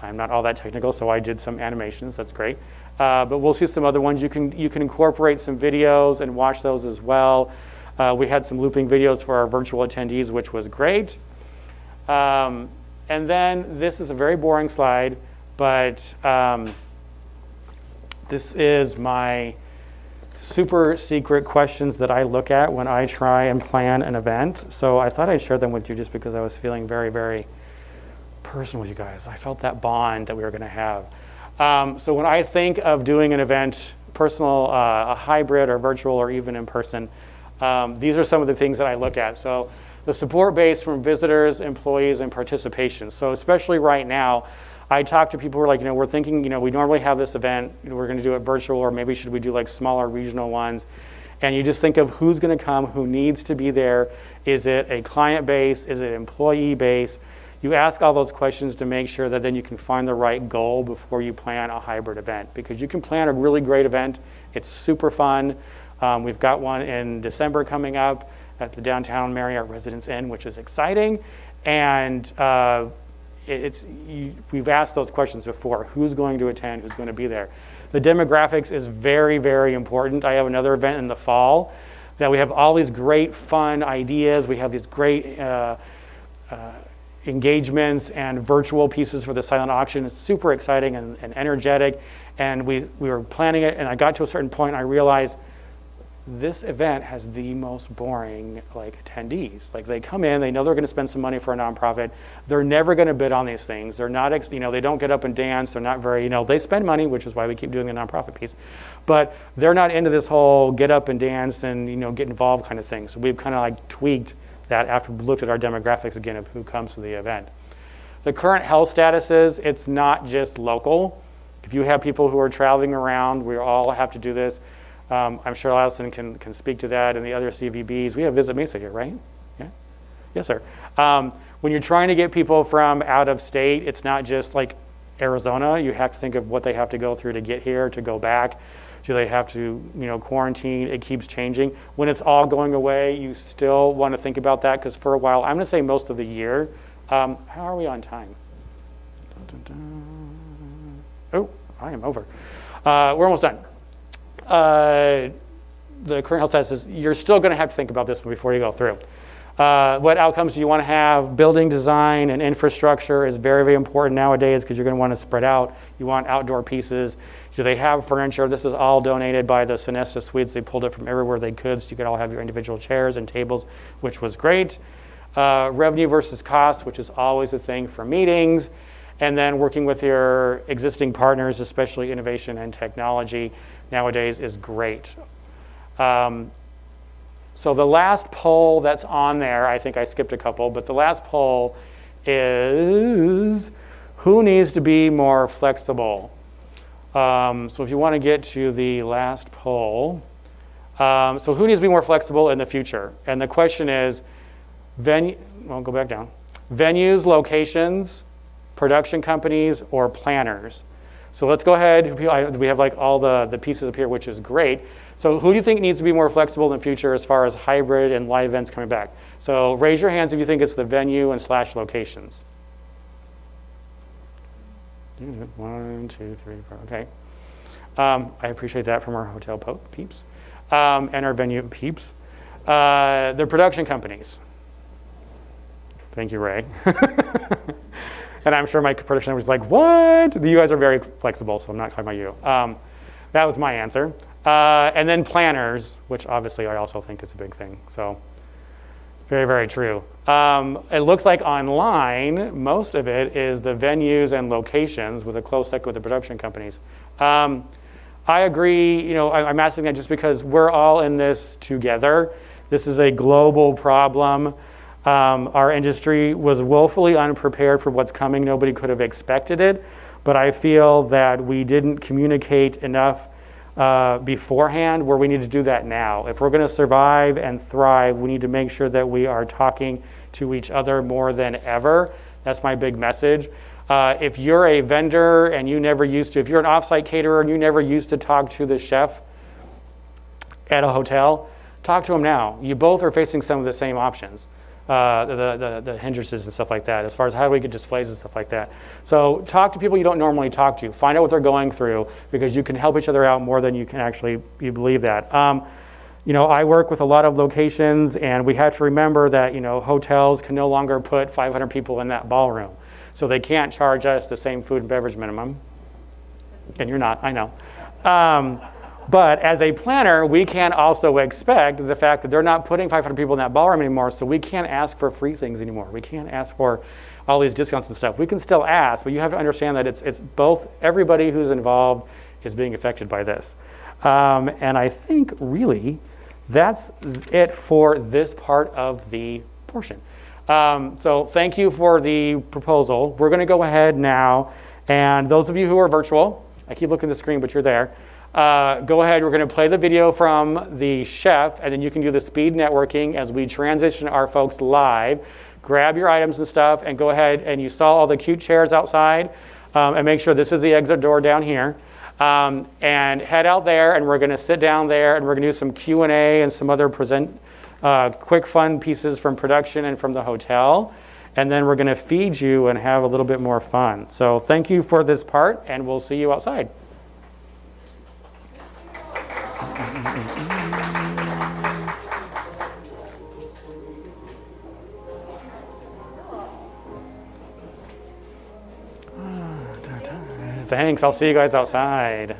I'm not all that technical, so I did some animations. That's great. But we'll see some other ones. You can incorporate some videos and watch those as well. We had some looping videos for our virtual attendees, which was great. And then this is a very boring slide, but this is my super secret questions that I look at when I try and plan an event. So I thought I'd share them with you just because I was feeling very, very personal with you guys. I felt that bond that we were going to have. So when I think of doing an event, personal, a hybrid or virtual or even in person, these are some of the things that I look at. So the support base from visitors, employees, and participation. So especially right now, I talk to people who are like, we're thinking, we normally have this event, we're going to do it virtual, or maybe should we do smaller regional ones? And you just think of who's going to come, who needs to be there. Is it a client base? Is it employee base? You ask all those questions to make sure that then you can find the right goal before you plan a hybrid event. Because you can plan a really great event. It's super fun. We've got one in December coming up at the downtown Marriott Residence Inn, which is exciting. And we've asked those questions before. Who's going to attend? Who's going to be there? The demographics is very, very important. I have another event in the fall that we have all these great fun ideas. We have these great engagements and virtual pieces for the silent auction. It's super exciting and energetic. And we were planning it, and I got to a certain point, and I realized this event has the most boring attendees. They come in, they know they're going to spend some money for a nonprofit. They're never going to bid on these things. They're not, they don't get up and dance. They're not very, they spend money, which is why we keep doing the nonprofit piece. But they're not into this whole get up and dance and get involved kind of thing. So we've kind of tweaked that after we looked at our demographics again of who comes to the event. The current health status is it's not just local. If you have people who are traveling around, we all have to do this. I'm sure Allison can speak to that and the other CVBs. We have Visit Mesa here, right? Yeah? Yes, sir. When you're trying to get people from out of state, it's not just like Arizona. You have to think of what they have to go through to get here, to go back. Do they have to, quarantine? It keeps changing. When it's all going away, you still want to think about that because for a while, I'm going to say most of the year. How are we on time? Oh, I am over. We're almost done. The current health status is you're still going to have to think about this one before you go through. What outcomes do you want to have? Building design and infrastructure is very, very important nowadays because you're going to want to spread out. You want outdoor pieces. Do they have furniture? This is all donated by the Sonesta Suites. They pulled it from everywhere they could so you could all have your individual chairs and tables, which was great. Revenue versus cost, which is always a thing for meetings. And then working with your existing partners, especially innovation and technology nowadays is great. So the last poll that's on there, I think I skipped a couple, but the last poll is who needs to be more flexible? So if you want to get to the last poll, so who needs to be more flexible in the future? And the question is, go back down. Venues, locations, production companies, or planners? So let's go ahead. We have all the pieces up here, which is great. So who do you think needs to be more flexible in the future as far as hybrid and live events coming back? So raise your hands if you think it's the venue and / locations. 1, 2, 3, 4, okay. I appreciate that from our hotel peeps and our venue peeps. The production companies. Thank you, Ray. And I'm sure my production was like, what? You guys are very flexible, so I'm not talking about you. That was my answer. And then planners, which obviously I also think is a big thing. So very, very true. It looks like online, most of it is the venues and locations with a close second with the production companies. I agree, I'm asking that just because we're all in this together. This is a global problem. Our industry was woefully unprepared for what's coming. Nobody could have expected it, but I feel that we didn't communicate enough beforehand where we need to do that now. If we're going to survive and thrive, we need to make sure that we are talking to each other more than ever. That's my big message. If you're a vendor and you never used to, if you're an offsite caterer and you never used to talk to the chef at a hotel, talk to him now. You both are facing some of the same options. The hindrances and stuff like that, as far as how do we get displays and stuff like that. So talk to people you don't normally talk to. Find out what they're going through because you can help each other out more than you can actually believe that. I work with a lot of locations and we have to remember that, hotels can no longer put 500 people in that ballroom. So they can't charge us the same food and beverage minimum. And you're not, I know. But as a planner, we can also expect the fact that they're not putting 500 people in that ballroom anymore, so we can't ask for free things anymore. We can't ask for all these discounts and stuff. We can still ask, but you have to understand that it's both, everybody who's involved is being affected by this. And I think really that's it for this part of the portion. So thank you for the proposal. We're going to go ahead now, and those of you who are virtual, I keep looking at the screen, but you're there. Go ahead, we're going to play the video from the chef, and then you can do the speed networking as we transition our folks live. Grab your items and stuff, and go ahead, and you saw all the cute chairs outside, and make sure this is the exit door down here. And head out there, and we're going to sit down there, and we're going to do some Q&A and some other quick fun pieces from production and from the hotel. And then we're going to feed you and have a little bit more fun. So thank you for this part, and we'll see you outside. Thanks. I'll see you guys outside.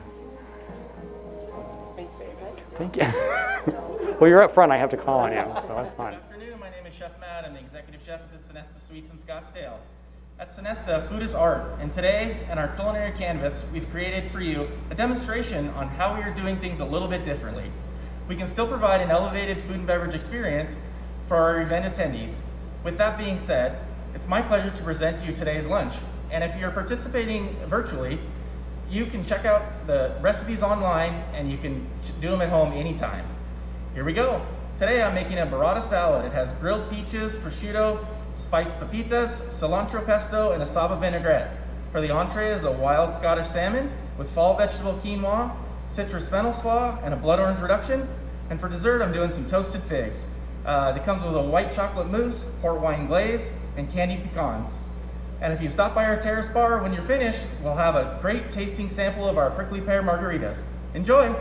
Thank you. Well, you're up front. I have to call on you, so that's fine. Good afternoon. My name is Chef Matt. I'm the executive chef at the Sonesta Suites in Scottsdale. At Sonesta, food is art, and today, in our culinary canvas, we've created for you a demonstration on how we are doing things a little bit differently. We can still provide an elevated food and beverage experience for our event attendees. With that being said, it's my pleasure to present to you today's lunch. And if you're participating virtually, you can check out the recipes online and you can do them at home anytime. Here we go. Today I'm making a burrata salad. It has grilled peaches, prosciutto, spiced pepitas, cilantro pesto, and a saba vinaigrette. For the entree is a wild Scottish salmon with fall vegetable quinoa, citrus fennel slaw, and a blood orange reduction. And for dessert, I'm doing some toasted figs. It comes with a white chocolate mousse, port wine glaze, and candied pecans. And if you stop by our terrace bar, when you're finished, we'll have a great tasting sample of our prickly pear margaritas. Enjoy!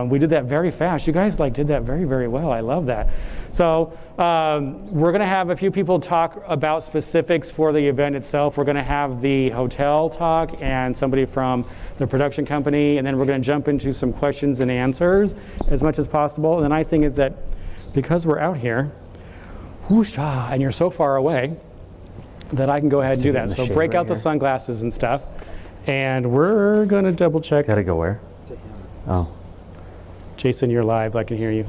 We did that very fast. You guys did that very, very well. I love that. So we're going to have a few people talk about specifics for the event itself. We're going to have the hotel talk and somebody from the production company, and then we're going to jump into some questions and answers as much as possible. And the nice thing is that because we're out here, whoosha, and you're so far away, that I can go ahead and do that. So break out the sunglasses and stuff. And we're going to double check. Got to go where? To him. Oh. Jason, you're live. I can hear you.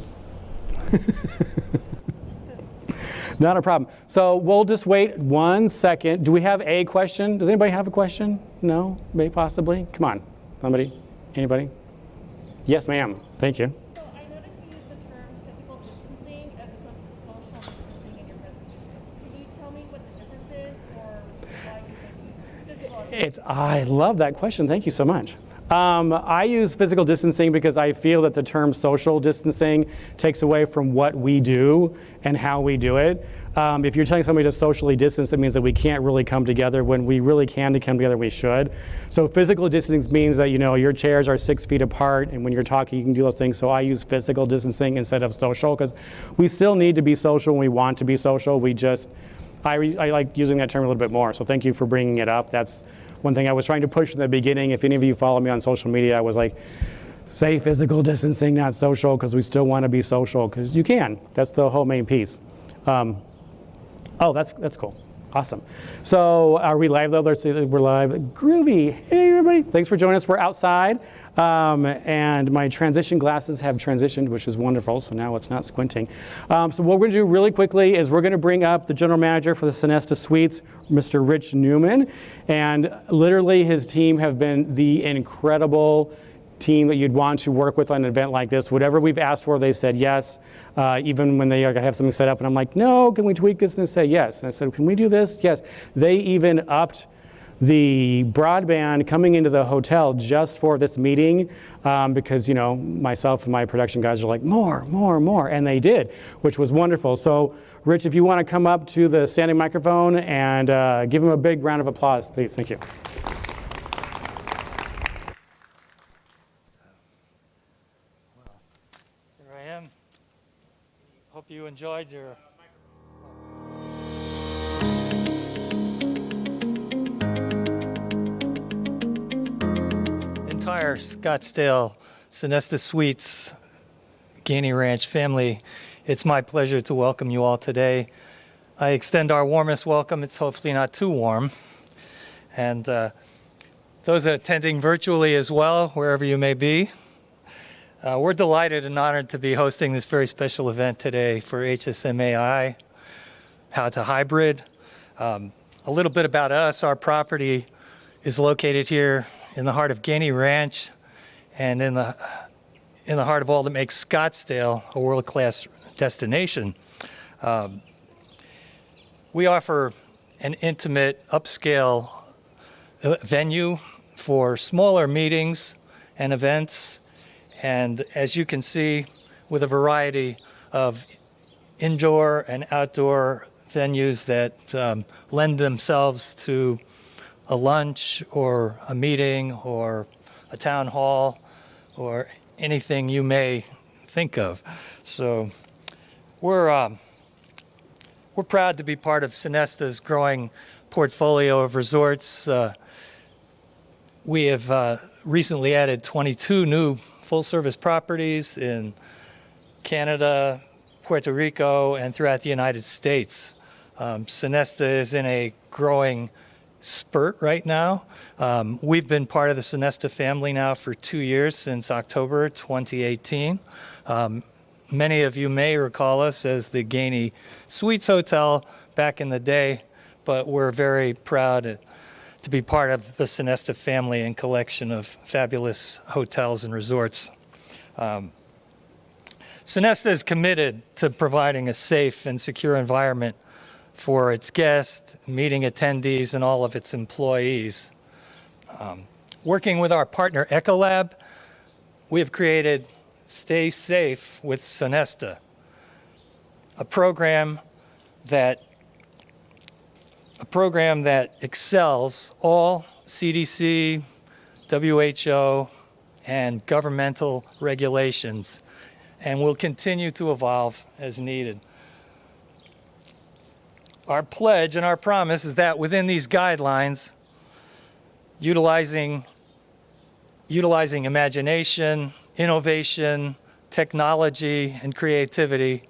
Not a problem. So we'll just wait 1 second. Do we have a question? Does anybody have a question? No? Maybe possibly? Come on. Somebody? Anybody? Yes, ma'am. Thank you. So I noticed you use the term physical distancing as opposed to social distancing in your presentation. Can you tell me what the difference is or why you guys use physical? I love that question. Thank you so much. I use physical distancing because I feel that the term social distancing takes away from what we do and how we do it. If you're telling somebody to socially distance, it means that we can't really come together. When we really can to come together, we should. So physical distancing means that, your chairs are 6 feet apart, and when you're talking, you can do those things. So I use physical distancing instead of social, because we still need to be social and we want to be social. I like using that term a little bit more. So thank you for bringing it up. That's one thing I was trying to push in the beginning. If any of you follow me on social media, I was like, say physical distancing, not social, because we still want to be social, because you can. That's the whole main piece. Oh, that's cool. Awesome. So are we live though? Let's see, we're live. Groovy. Hey everybody. Thanks for joining us. We're outside. And my transition glasses have transitioned, which is wonderful. So now it's not squinting. So what we're going to do really quickly is we're going to bring up the general manager for the Sonesta Suites, Mr. Rich Newman. And literally his team have been the incredible team that you'd want to work with on an event like this. Whatever we've asked for, they said yes. Even when they have something set up and I'm like, no, can we tweak this? And they say yes. And I said, can we do this? Yes. They even upped the broadband coming into the hotel just for this meeting because, myself and my production guys are like, more. And they did, which was wonderful. So Rich, if you want to come up to the standing microphone and give him a big round of applause, please. Thank you. Here I am. Hope you enjoyed your entire Scottsdale Sonesta Suites Gainey Ranch family. It's my pleasure to welcome you all today. I extend our warmest welcome. It's hopefully not too warm. And those attending virtually as well, wherever you may be. We're delighted and honored to be hosting this very special event today for HSMAI, How to Hybrid. A little bit about us. Our property is located here in the heart of Gainey Ranch and in the heart of all that makes Scottsdale a world-class destination. We offer an intimate, upscale venue for smaller meetings and events. And as you can see, with a variety of indoor and outdoor venues that lend themselves to a lunch or a meeting or a town hall or anything you may think of. So we're proud to be part of Sonesta's growing portfolio of resorts. We have recently added 22 new full-service properties in Canada, Puerto Rico, and throughout the United States. Sonesta is in a growing spurt right now. We've been part of the Sonesta family now for 2 years, since October 2018. Many of you may recall us as the Gainey Suites Hotel back in the day, but we're very proud to be part of the Sonesta family and collection of fabulous hotels and resorts. Sonesta is committed to providing a safe and secure environment for its guests, meeting attendees, and all of its employees. Working with our partner Ecolab, we have created Stay Safe with Sonesta, a program that excels all CDC, WHO, and governmental regulations, and will continue to evolve as needed. Our pledge and our promise is that within these guidelines, utilizing imagination, innovation, technology, and creativity,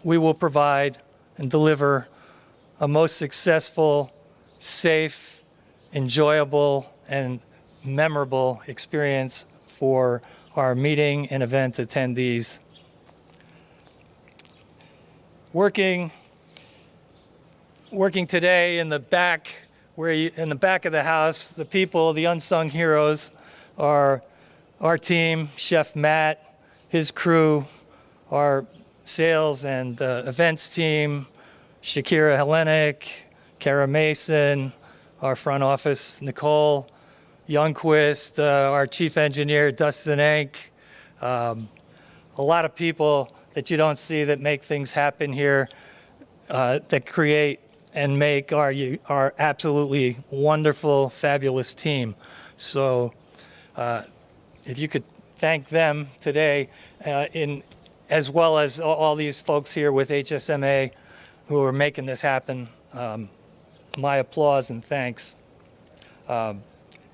we will provide and deliver a most successful, safe, enjoyable, and memorable experience for our meeting and event attendees. Working today in the back, in the back of the house, the people, the unsung heroes, are our team, Chef Matt, his crew, our sales and events team, Shakira Hellenic, Kara Mason, our front office, Nicole Youngquist, our chief engineer, Dustin Ank, a lot of people that you don't see that make things happen here, that create and make our absolutely wonderful, fabulous team. So if you could thank them today, as well as all these folks here with HSMAI who are making this happen, my applause and thanks.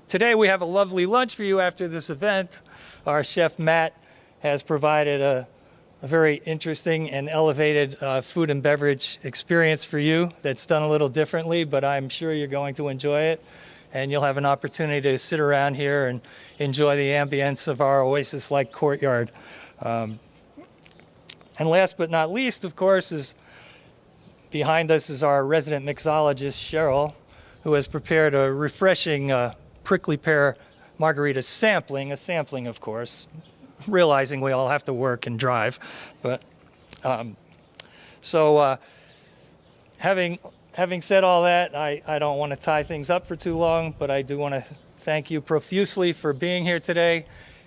Today we have a lovely lunch for you after this event. Our chef Matt has provided a very interesting and elevated food and beverage experience for you that's done a little differently, but I'm sure you're going to enjoy it. And you'll have an opportunity to sit around here and enjoy the ambience of our oasis-like courtyard. And last but not least, of course, is behind us is our resident mixologist, Cheryl, who has prepared a refreshing prickly pear margarita sampling, a sampling, of course, realizing we all have to work and drive. But having said all that, I don't want to tie things up for too long, but I do want to thank you profusely for being here today,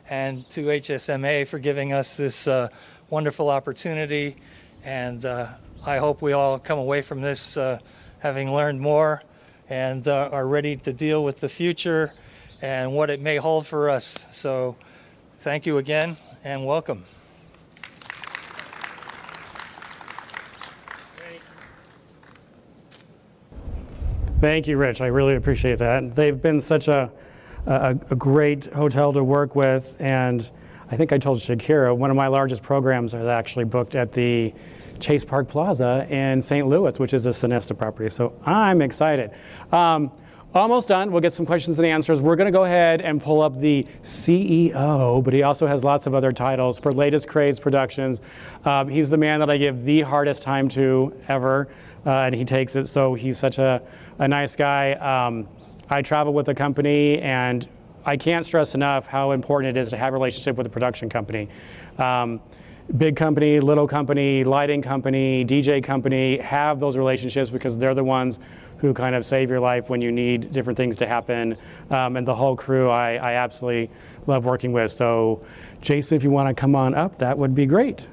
and to HSMAI for giving us this wonderful opportunity. And I hope we all come away from this having learned more and are ready to deal with the future and what it may hold for us. So thank you again and welcome. Thank you, Rich. I really appreciate that. They've been such a great hotel to work with, and I think I told Shakira, one of my largest programs are actually booked at the Chase Park Plaza in St. Louis, which is a Sonesta property. So I'm excited. Almost done. We'll get some questions and answers. We're going to go ahead and pull up the CEO, but he also has lots of other titles for Latest Craze Productions. He's the man that I give the hardest time to ever, and he takes it. So he's such a nice guy. I travel with the company, and I can't stress enough how important it is to have a relationship with a production company. Big company, little company, lighting company, DJ company, have those relationships because they're the ones who kind of save your life when you need different things to happen. And the whole crew I absolutely love working with. So Jason, if you want to come on up, that would be great.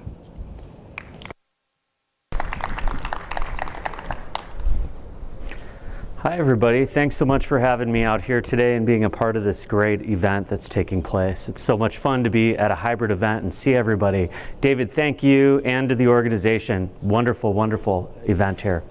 Hi, everybody. Thanks so much for having me out here today and being a part of this great event that's taking place. It's so much fun to be at a hybrid event and see everybody. David, thank you, and to the organization. Wonderful, wonderful event here.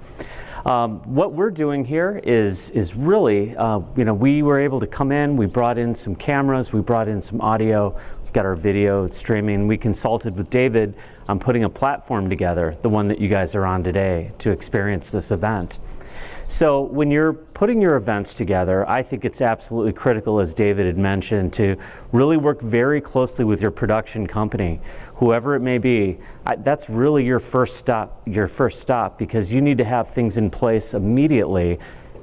What we're doing here is really, we were able to come in, we brought in some cameras, we brought in some audio, we've got our video streaming. We consulted with David on putting a platform together, the one that you guys are on today, to experience this event. So when you're putting your events together, I think it's absolutely critical, as David had mentioned, to really work very closely with your production company, whoever it may be. That's really your first stop, because you need to have things in place immediately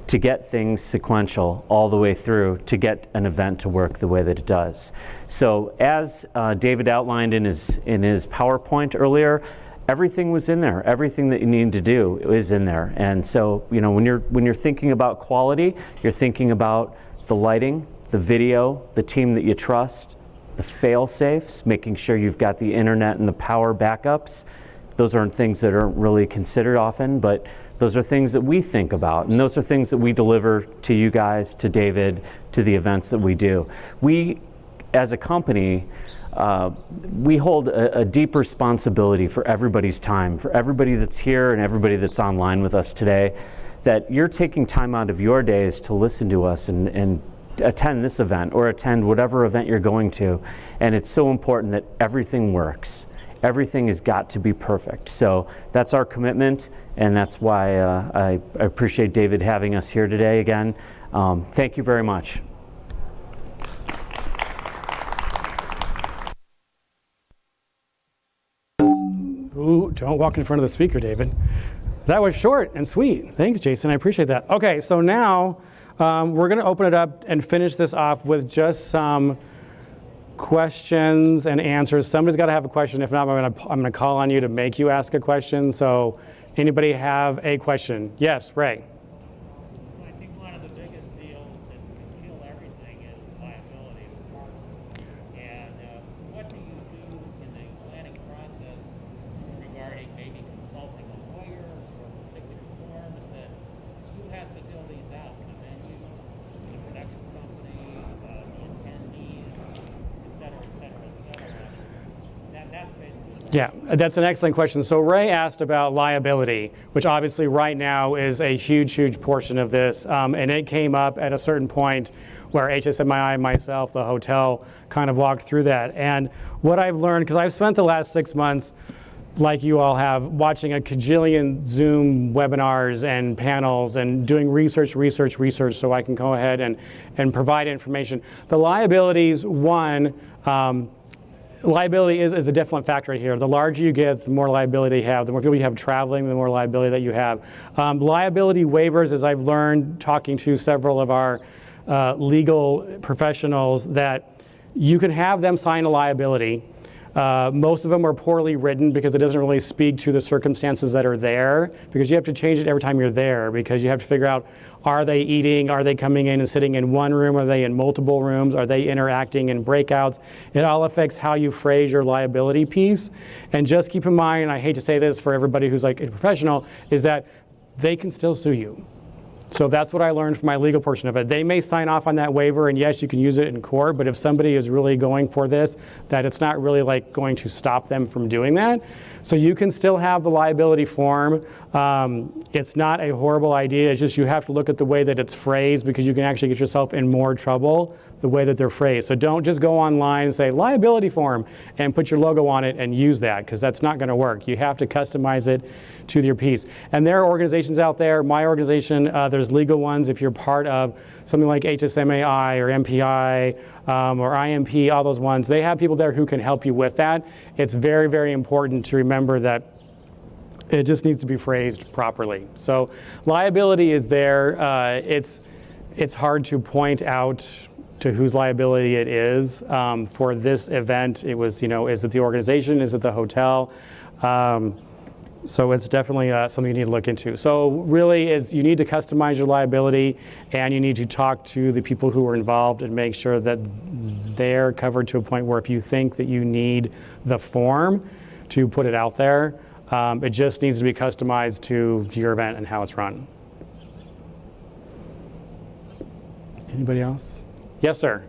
to get things sequential all the way through to get an event to work the way that it does. So as David outlined in his PowerPoint earlier, everything was in there. Everything that you need to do is in there. And so, when you're thinking about quality, you're thinking about the lighting, the video, the team that you trust, the fail-safes, making sure you've got the internet and the power backups. Those aren't things that aren't really considered often, but those are things that we think about, and those are things that we deliver to you guys, to David, to the events that we do. We as a company, we hold a deep responsibility for everybody's time, for everybody that's here and everybody that's online with us today, that you're taking time out of your days to listen to us and attend this event or attend whatever event you're going to. And it's so important that everything works. Everything has got to be perfect. So that's our commitment, and that's why I appreciate David having us here today again. Thank you very much. Ooh, don't walk in front of the speaker, David. That was short and sweet. Thanks, Jason. I appreciate that. Okay, so now we're going to open it up and finish this off with just some questions and answers. Somebody's got to have a question. If not, I'm going to call on you to make you ask a question. So anybody have a question? Yes, Ray. I think one of the biggest deals that can kill everything is liability, of course. And what do you do in the planning process regarding maybe consulting a lawyer for particular forms that who has to fill these out? The venue, the production company, the attendees, et cetera, et cetera, et cetera. That's basically. Yeah, that's an excellent question. So Ray asked about liability, which obviously right now is a huge, huge portion of this. And it came up at a certain point where HSMAI, myself, the hotel, kind of walked through that. And what I've learned, because I've spent the last 6 months, like you all have, watching a cajillion Zoom webinars and panels and doing research so I can go ahead and provide information. The liabilities, one, liability is a definite factor here. The larger you get, the more liability you have. The more people you have traveling, the more liability that you have. Liability waivers, as I've learned talking to several of our legal professionals, that you can have them sign a liability. Most of them are poorly written because it doesn't really speak to the circumstances that are there, because you have to change it every time you're there, because you have to figure out, are they eating, are they coming in and sitting in one room, are they in multiple rooms, are they interacting in breakouts? It all affects how you phrase your liability piece. And just keep in mind, and I hate to say this for everybody who's like a professional, is that they can still sue you. So that's what I learned from my legal portion of it. They may sign off on that waiver, and yes, you can use it in court, but if somebody is really going for this, that it's not really like going to stop them from doing that. So you can still have the liability form. It's not a horrible idea. It's just you have to look at the way that it's phrased, because you can actually get yourself in more trouble the way that they're phrased. So don't just go online and say liability form and put your logo on it and use that, because that's not going to work. You have to customize it to your piece. And there are organizations out there. My organization, there's legal ones. If you're part of something like HSMAI or MPI or IMP, all those ones, they have people there who can help you with that. It's very, very important to remember that it just needs to be phrased properly. So liability is there. It's hard to point out to whose liability it is. For this event, it was, is it the organization? Is it the hotel? So it's definitely something you need to look into. So really, you need to customize your liability, and you need to talk to the people who are involved and make sure that they're covered to a point where if you think that you need the form to put it out there, it just needs to be customized to your event and how it's run. Anybody else? Yes, sir.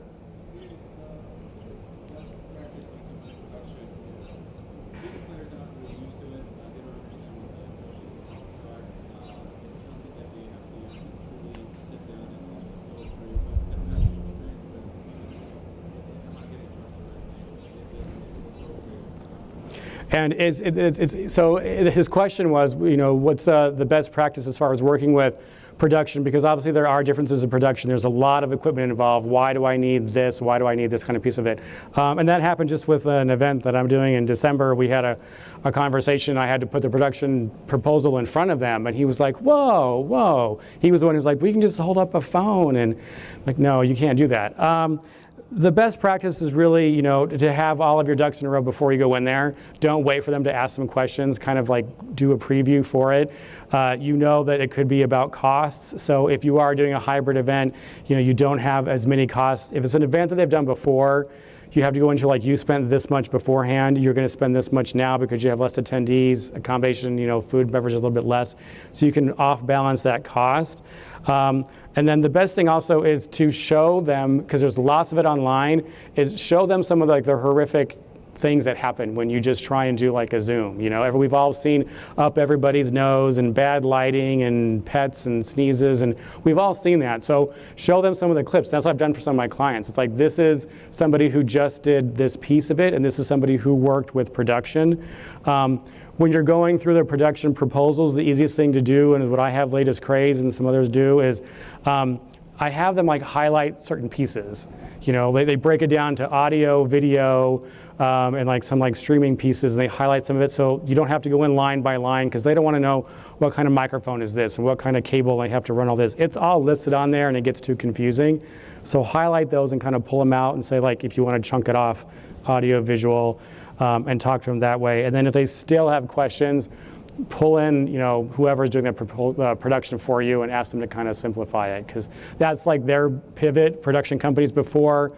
And so his question was, what's the best practice as far as working with production? Because obviously there are differences in production. There's a lot of equipment involved. Why do I need this? Why do I need this kind of piece of it? And that happened just with an event that I'm doing in December. We had a conversation. I had to put the production proposal in front of them, and he was like, whoa. He was the one who's like, we can just hold up a phone. And I'm like, no, you can't do that. The best practice is really, to have all of your ducks in a row before you go in there. Don't wait for them to ask some questions, kind of like do a preview for it. You know that it could be about costs. So if you are doing a hybrid event, you don't have as many costs. If it's an event that they've done before, you have to go into like, you spent this much beforehand, you're going to spend this much now because you have less attendees, accommodation, food, beverage is a little bit less. So you can off balance that cost. And then the best thing also is to show them, because there's lots of it online, is show them some of like the horrific things that happen when you just try and do like a Zoom. We've all seen up everybody's nose and bad lighting and pets and sneezes, and we've all seen that. So show them some of the clips. That's what I've done for some of my clients. It's like, this is somebody who just did this piece of it, and this is somebody who worked with production. When you're going through the production proposals, the easiest thing to do, and what I have Latest Craze and some others do, is I have them like highlight certain pieces. They break it down to audio, video, and like some like streaming pieces, and they highlight some of it, so you don't have to go in line by line, because they don't want to know what kind of microphone is this and what kind of cable they have to run all this. It's all listed on there, and it gets too confusing. So highlight those and kind of pull them out and say, like, if you want to chunk it off, audio, visual, and talk to them that way. And then if they still have questions, pull in, whoever's doing the production for you and ask them to kind of simplify it, because that's like their pivot. Production companies before,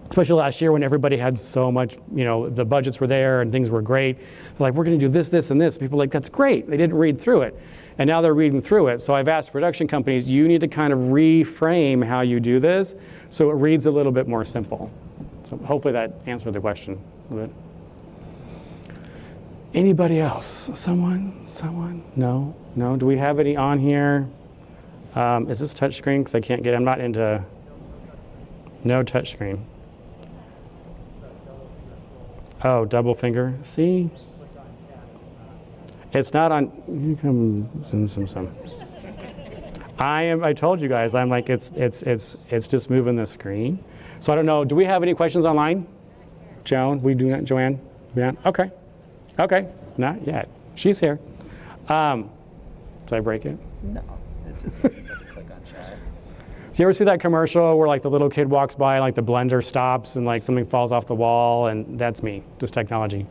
especially last year when everybody had so much, the budgets were there and things were great. They're like, we're going to do this, this, and this. People are like, that's great. They didn't read through it. And now they're reading through it. So I've asked production companies, you need to kind of reframe how you do this so it reads a little bit more simple. So hopefully that answered the question a little bit. Anybody else? Someone? No? Do we have any on here? Is this touchscreen? Because I can't get, I'm not into, no touchscreen. Oh, double finger. See? It's not on, you can some. I told you guys, I'm like, it's just moving the screen. So I don't know, do we have any questions online? Joan, we do not, Joanne? Okay, not yet. She's here. Did I break it? No, it's just click on chat. Do you ever see that commercial where like the little kid walks by, like the blender stops and like something falls off the wall, and that's me, just technology.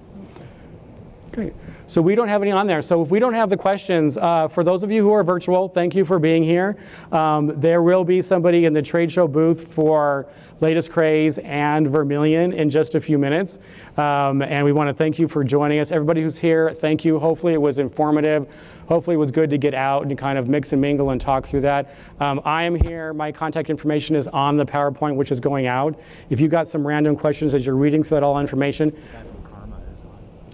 Great. So we don't have any on there. So if we don't have the questions, for those of you who are virtual, thank you for being here. There will be somebody in the trade show booth for Latest Craze and Vermilion in just a few minutes. And we want to thank you for joining us. Everybody who's here, thank you. Hopefully it was informative. Hopefully it was good to get out and kind of mix and mingle and talk through that. I am here. My contact information is on the PowerPoint, which is going out. If you got some random questions as you're reading through that all information.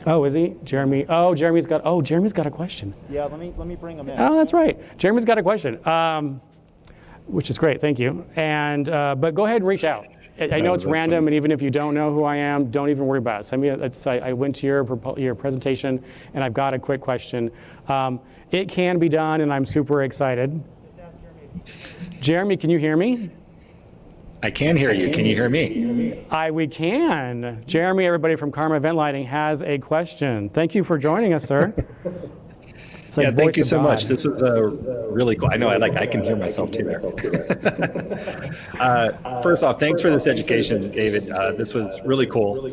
Oh, is he? Jeremy. Oh, Jeremy's got a question. Yeah, let me bring him in. Oh, that's right. Jeremy's got a question, which is great. Thank you. And but go ahead and reach out. I know it's random, and even if you don't know who I am, don't even worry about it. Send me. I went to your presentation, and I've got a quick question. It can be done, and I'm super excited. Just ask Jeremy. Jeremy, can you hear me? I can hear you. Can you hear me? We can. Jeremy, everybody from Karma Event Lighting has a question. Thank you for joining us, sir. Like yeah, thank you so much. This was really cool. I know I can hear myself too there. First off, thanks for this education, David. This was really cool.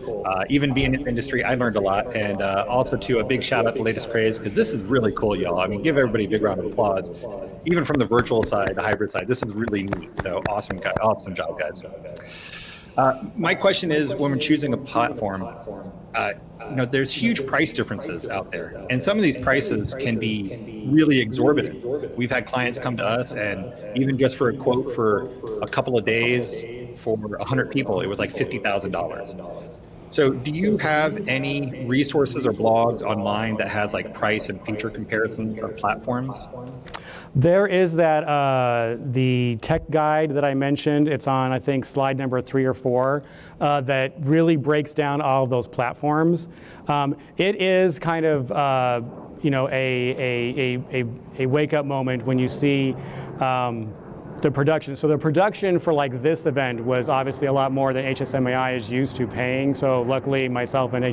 Even being in the industry, I learned a lot. And also to a big shout out to Latest Craze, because this is really cool, y'all. I mean, give everybody a big round of applause. Even from the virtual side, the hybrid side, this is really neat. So awesome job, guys. My question is, when we're choosing a platform, there's huge price differences out there, and some of these prices can be really exorbitant. We've had clients come to us, and even just for a quote for a couple of days for 100 people, it was like $50,000. So do you have any resources or blogs online that has like price and feature comparisons of platforms? There is that the tech guide that I mentioned. It's on, I think, slide number 3 or 4, that really breaks down all of those platforms. It is kind of a wake-up moment when you see the production. So the production for like this event was obviously a lot more than HSMAI is used to paying. So luckily myself and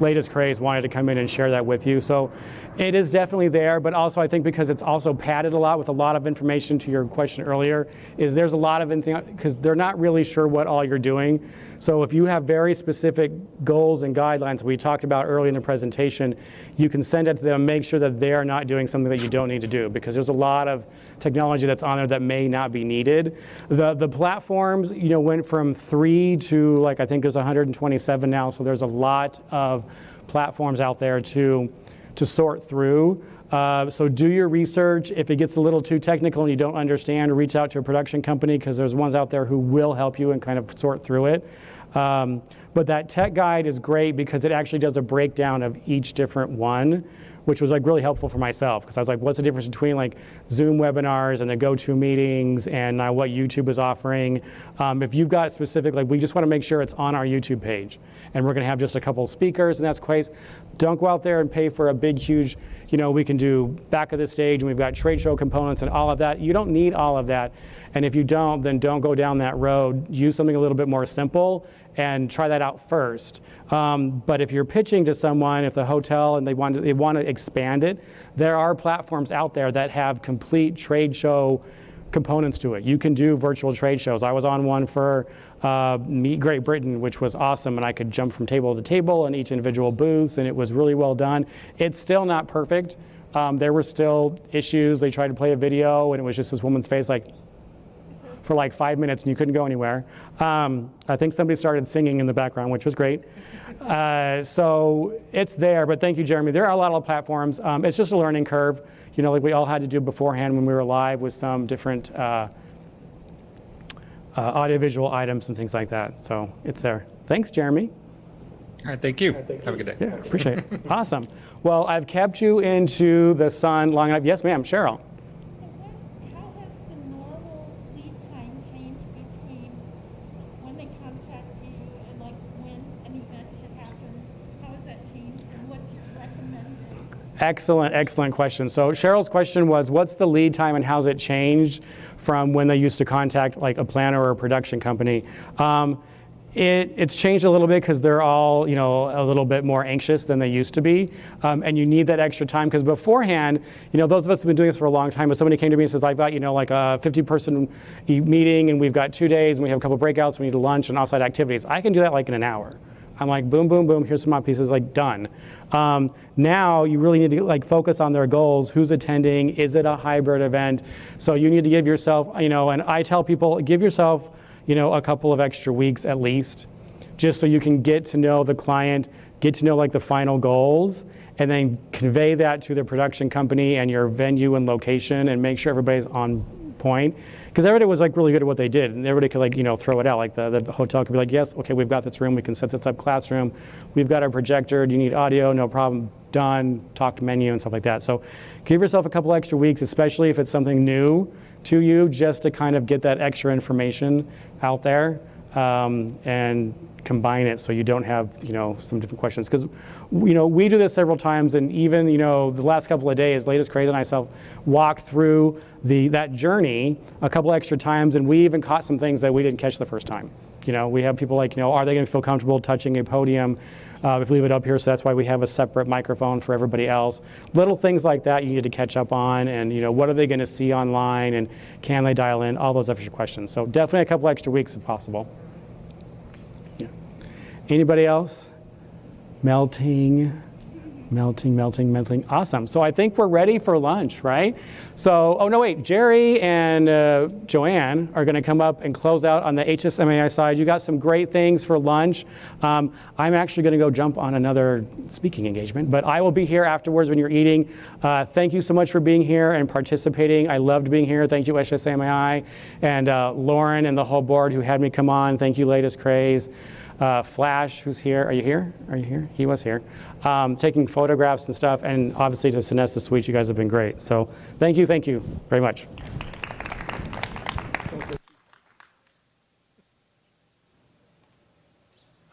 Latest Craze wanted to come in and share that with you. So it is definitely there, but also I think because it's also padded a lot with a lot of information, to your question earlier, is there's a lot of because they're not really sure what all you're doing. So if you have very specific goals and guidelines we talked about early in the presentation, you can send it to them, make sure that they're not doing something that you don't need to do, because there's a lot of technology that's on there that may not be needed. The platforms, went from 3 to like I think there's 127 now. So there's a lot of platforms out there to sort through. So do your research. If it gets a little too technical and you don't understand, reach out to a production company because there's ones out there who will help you and kind of sort through it. But that tech guide is great because it actually does a breakdown of each different one, which was like really helpful for myself because I was like, what's the difference between like Zoom webinars and the GoToMeetings and what YouTube is offering? If you've got specific, like we just want to make sure it's on our YouTube page and we're going to have just a couple of speakers and that's quite, don't go out there and pay for a big, huge, we can do back of the stage and we've got trade show components and all of that. You don't need all of that. And if you don't, then don't go down that road. Use something a little bit more simple and try that out first. But if you're pitching to someone, if the hotel and they want to expand it, there are platforms out there that have complete trade show components to it. You can do virtual trade shows. I was on one for Meet Great Britain, which was awesome, and I could jump from table to table in each individual booth, and it was really well done. It's still not perfect. There were still issues. They tried to play a video, and it was just this woman's face like for like 5 minutes, and you couldn't go anywhere. I think somebody started singing in the background, which was great. So it's there, but thank you, Jeremy. There are a lot of platforms. It's just a learning curve, like we all had to do beforehand when we were live with some different audiovisual items and things like that. So it's there. Thanks, Jeremy. All right, thank you. Have a good day. Yeah, appreciate it. Awesome. Well, I've kept you into the sun long enough. Yes, ma'am, Cheryl. How has the normal lead time changed between when they contact you and like when an event should happen? How has that changed and what's recommended? Excellent question. So Cheryl's question was, what's the lead time and how's it changed from when they used to contact like a planner or a production company? It's changed a little bit because they're all, a little bit more anxious than they used to be. And you need that extra time because beforehand, those of us who have been doing this for a long time, if somebody came to me and says, I've got, like a 50-person meeting and we've got 2 days and we have a couple breakouts, we need a lunch and offsite activities, I can do that like in an hour. I'm like, boom, boom, boom, here's some more pieces, like done. Now you really need to like focus on their goals. Who's attending? Is it a hybrid event? So you need to give yourself, and I tell people, give yourself, a couple of extra weeks at least, just so you can get to know the client, get to know like the final goals, and then convey that to the production company and your venue and location and make sure everybody's on point. Because everybody was like really good at what they did and everybody could like, throw it out. Like the hotel could be like, yes, okay, we've got this room, we can set this up classroom, we've got our projector, do you need audio? No problem, done, talk to menu and stuff like that. So give yourself a couple extra weeks, especially if it's something new to you, just to kind of get that extra information out there and combine it so you don't have, some different questions. Because, we do this several times and even, the last couple of days, Latest Craze and I walked through that journey a couple extra times and we even caught some things that we didn't catch the first time. We have people like, are they going to feel comfortable touching a podium if we leave it up here? So that's why we have a separate microphone for everybody else. Little things like that you need to catch up on and, what are they going to see online and can they dial in? All those extra questions. So definitely a couple extra weeks if possible. Yeah. Anybody else? Melting. Awesome. So I think we're ready for lunch, right? So, oh no, wait, Jerry and Joanne are going to come up and close out on the HSMAI side. You got some great things for lunch. I'm actually going to go jump on another speaking engagement, but I will be here afterwards when you're eating. Thank you so much for being here and participating. I loved being here. Thank you, HSMAI, and Lauren and the whole board who had me come on. Thank you, Latest Craze. Flash, who's here? Are you here? He was here. Taking photographs and stuff, and obviously to Sonesta Suites, you guys have been great. So thank you very much.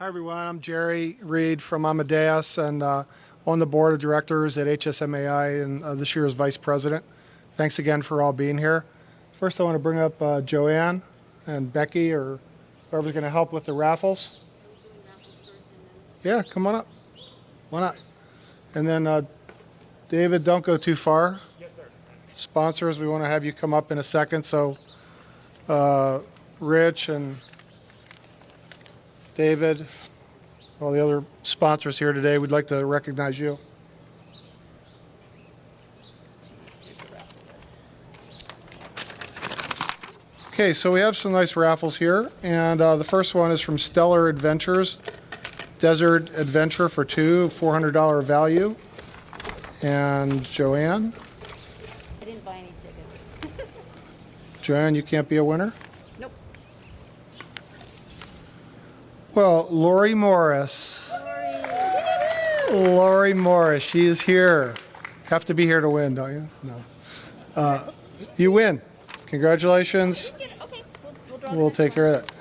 Hi everyone, I'm Jerry Reed from Amadeus and on the board of directors at HSMAI and this year as vice president. Thanks again for all being here. First I want to bring up Joanne and Becky or whoever's going to help with the raffles. Yeah, come on up. Why not? And then David, don't go too far. Yes, sir. Sponsors, we want to have you come up in a second. So Rich and David, all the other sponsors here today, we'd like to recognize you. Okay, so we have some nice raffles here, and the first one is from Stellar Adventures, Desert Adventure for two, $400 value. And Joanne? I didn't buy any tickets. Joanne, you can't be a winner? Nope. Well, Lori Morris. Lori Morris, she is here. Have to be here to win, don't you? No. You win. Congratulations. Okay, we'll draw We'll take care of that.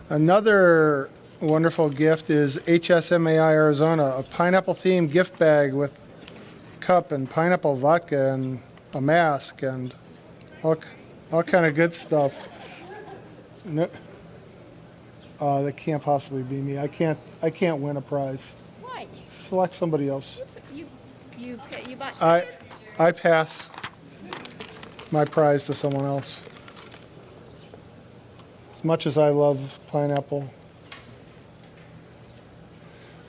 Another wonderful gift is HSMAI Arizona, a pineapple-themed gift bag with cup and pineapple vodka and a mask and all kind of good stuff. No, that can't possibly be me. I can't win a prize. Why? Select somebody else. You bought tickets? I pass my prize to someone else. As much as I love pineapple.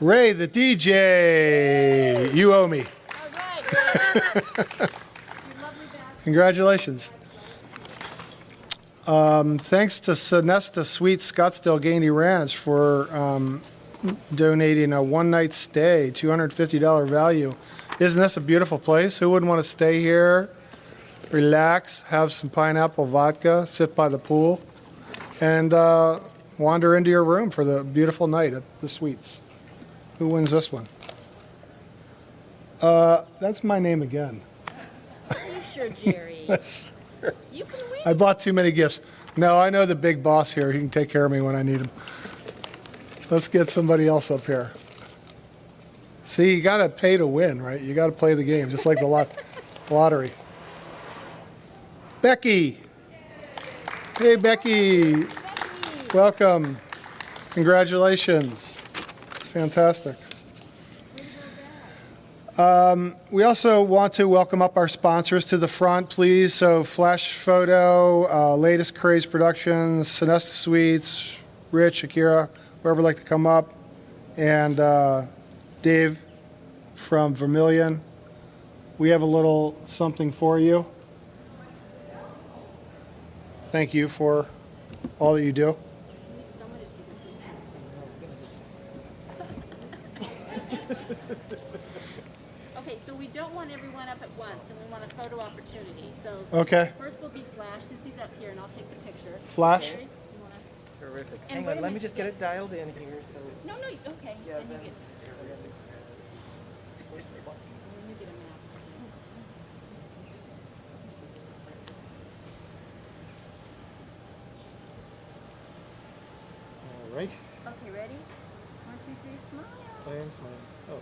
Ray, the DJ, you owe me. Congratulations. Thanks to Sonesta Suites Scottsdale Gainey Ranch for donating a one-night stay, $250 value. Isn't this a beautiful place? Who wouldn't want to stay here, relax, have some pineapple vodka, sit by the pool, and wander into your room for the beautiful night at the Suites? Who wins this one? That's my name again. Are you sure, Jerry? You can win. I bought too many gifts. No, I know the big boss here. He can take care of me when I need him. Let's get somebody else up here. See, you got to pay to win, right? You got to play the game, just like the lottery. Becky. Hey, Becky. Welcome. Congratulations. It's fantastic. We also want to welcome up our sponsors to the front, please. So Flash Photo, Latest Craze Productions, Sonesta Suites, Rich, Akira, whoever would like to come up, and Dave from Vermilion. We have a little something for you. Thank you for all that you do. Okay, so we don't want everyone up at once, and we want a photo opportunity. So Okay. first will be Flash, since he's up here, and I'll take the picture. Flash? Jerry, you wanna- Terrific. And Hang wait on, a let me minute, just get it dialed in here. So No, okay. Yeah, Then you then- get, then you get a mask. All right. Okay, ready? 1, 2, 3, smile. I am smiling. Oh,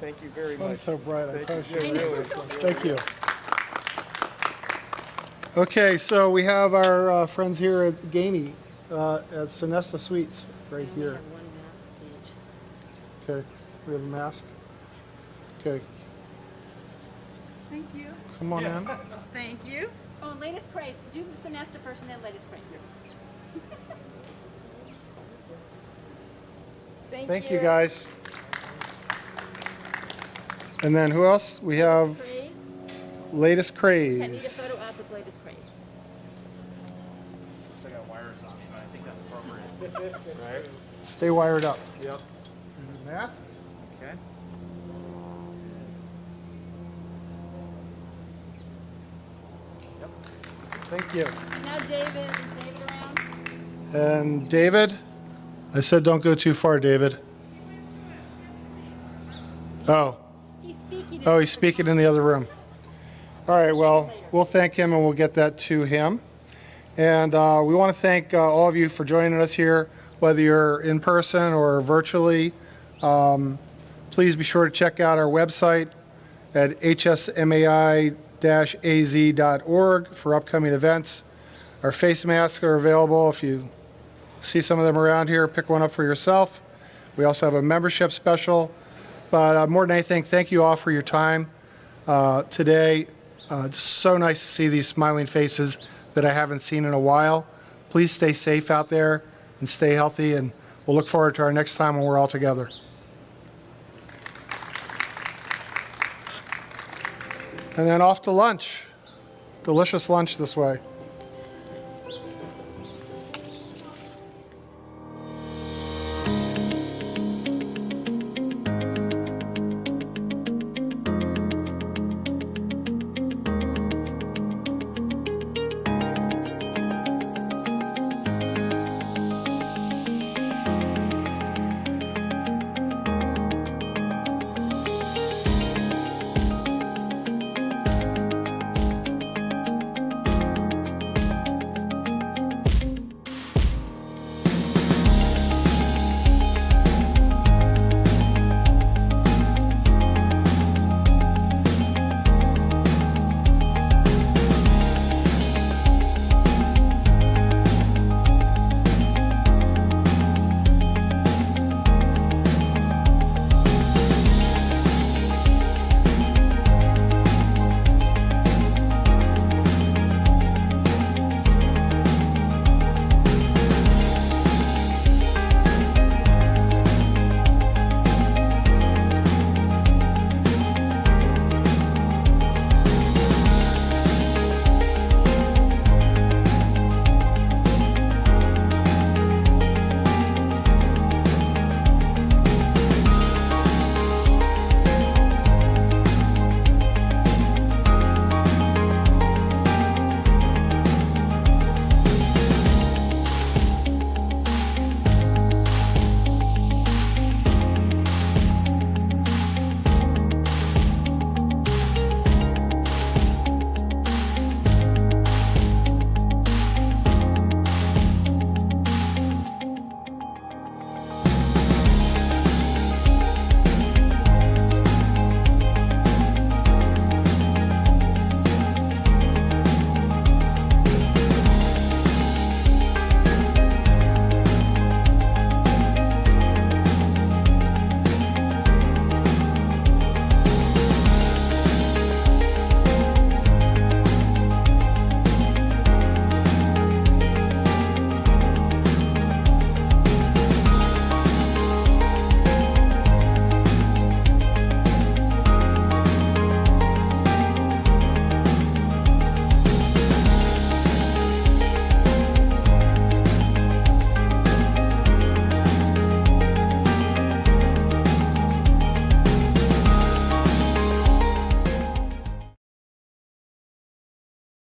thank you very much. Sun's so bright. I Thank probably you. should. Really. Thank you. Okay, so we have our friends here at Gainey at Sonesta Suites right We here. have one mask each. Okay, we have a mask. Okay, Thank you. come on in. Thank you. Oh, latest craze. Do the Sonesta first and then latest craze. Thank you, guys. And then who else? We have Craze. Latest Okay, need a Craze. photo up with latest craze. I got wires on me, but I think that's appropriate. Right? Stay wired up. Yep. Matt? Okay. Thank you. Now David, is David around? And David? I said don't go too far, David. Oh. He's speaking. Oh, he's speaking in the other room. All right, well, we'll thank him and we'll get that to him. And we want to thank all of you for joining us here, whether you're in person or virtually. Please be sure to check out our website at hsmai-az.org for upcoming events. Our face masks are available. If you see some of them around here, pick one up for yourself. We also have a membership special. But more than anything, thank you all for your time today. It's so nice to see these smiling faces that I haven't seen in a while. Please stay safe out there and stay healthy, and we'll look forward to our next time when we're all together. And then off to lunch. delicious lunch this way.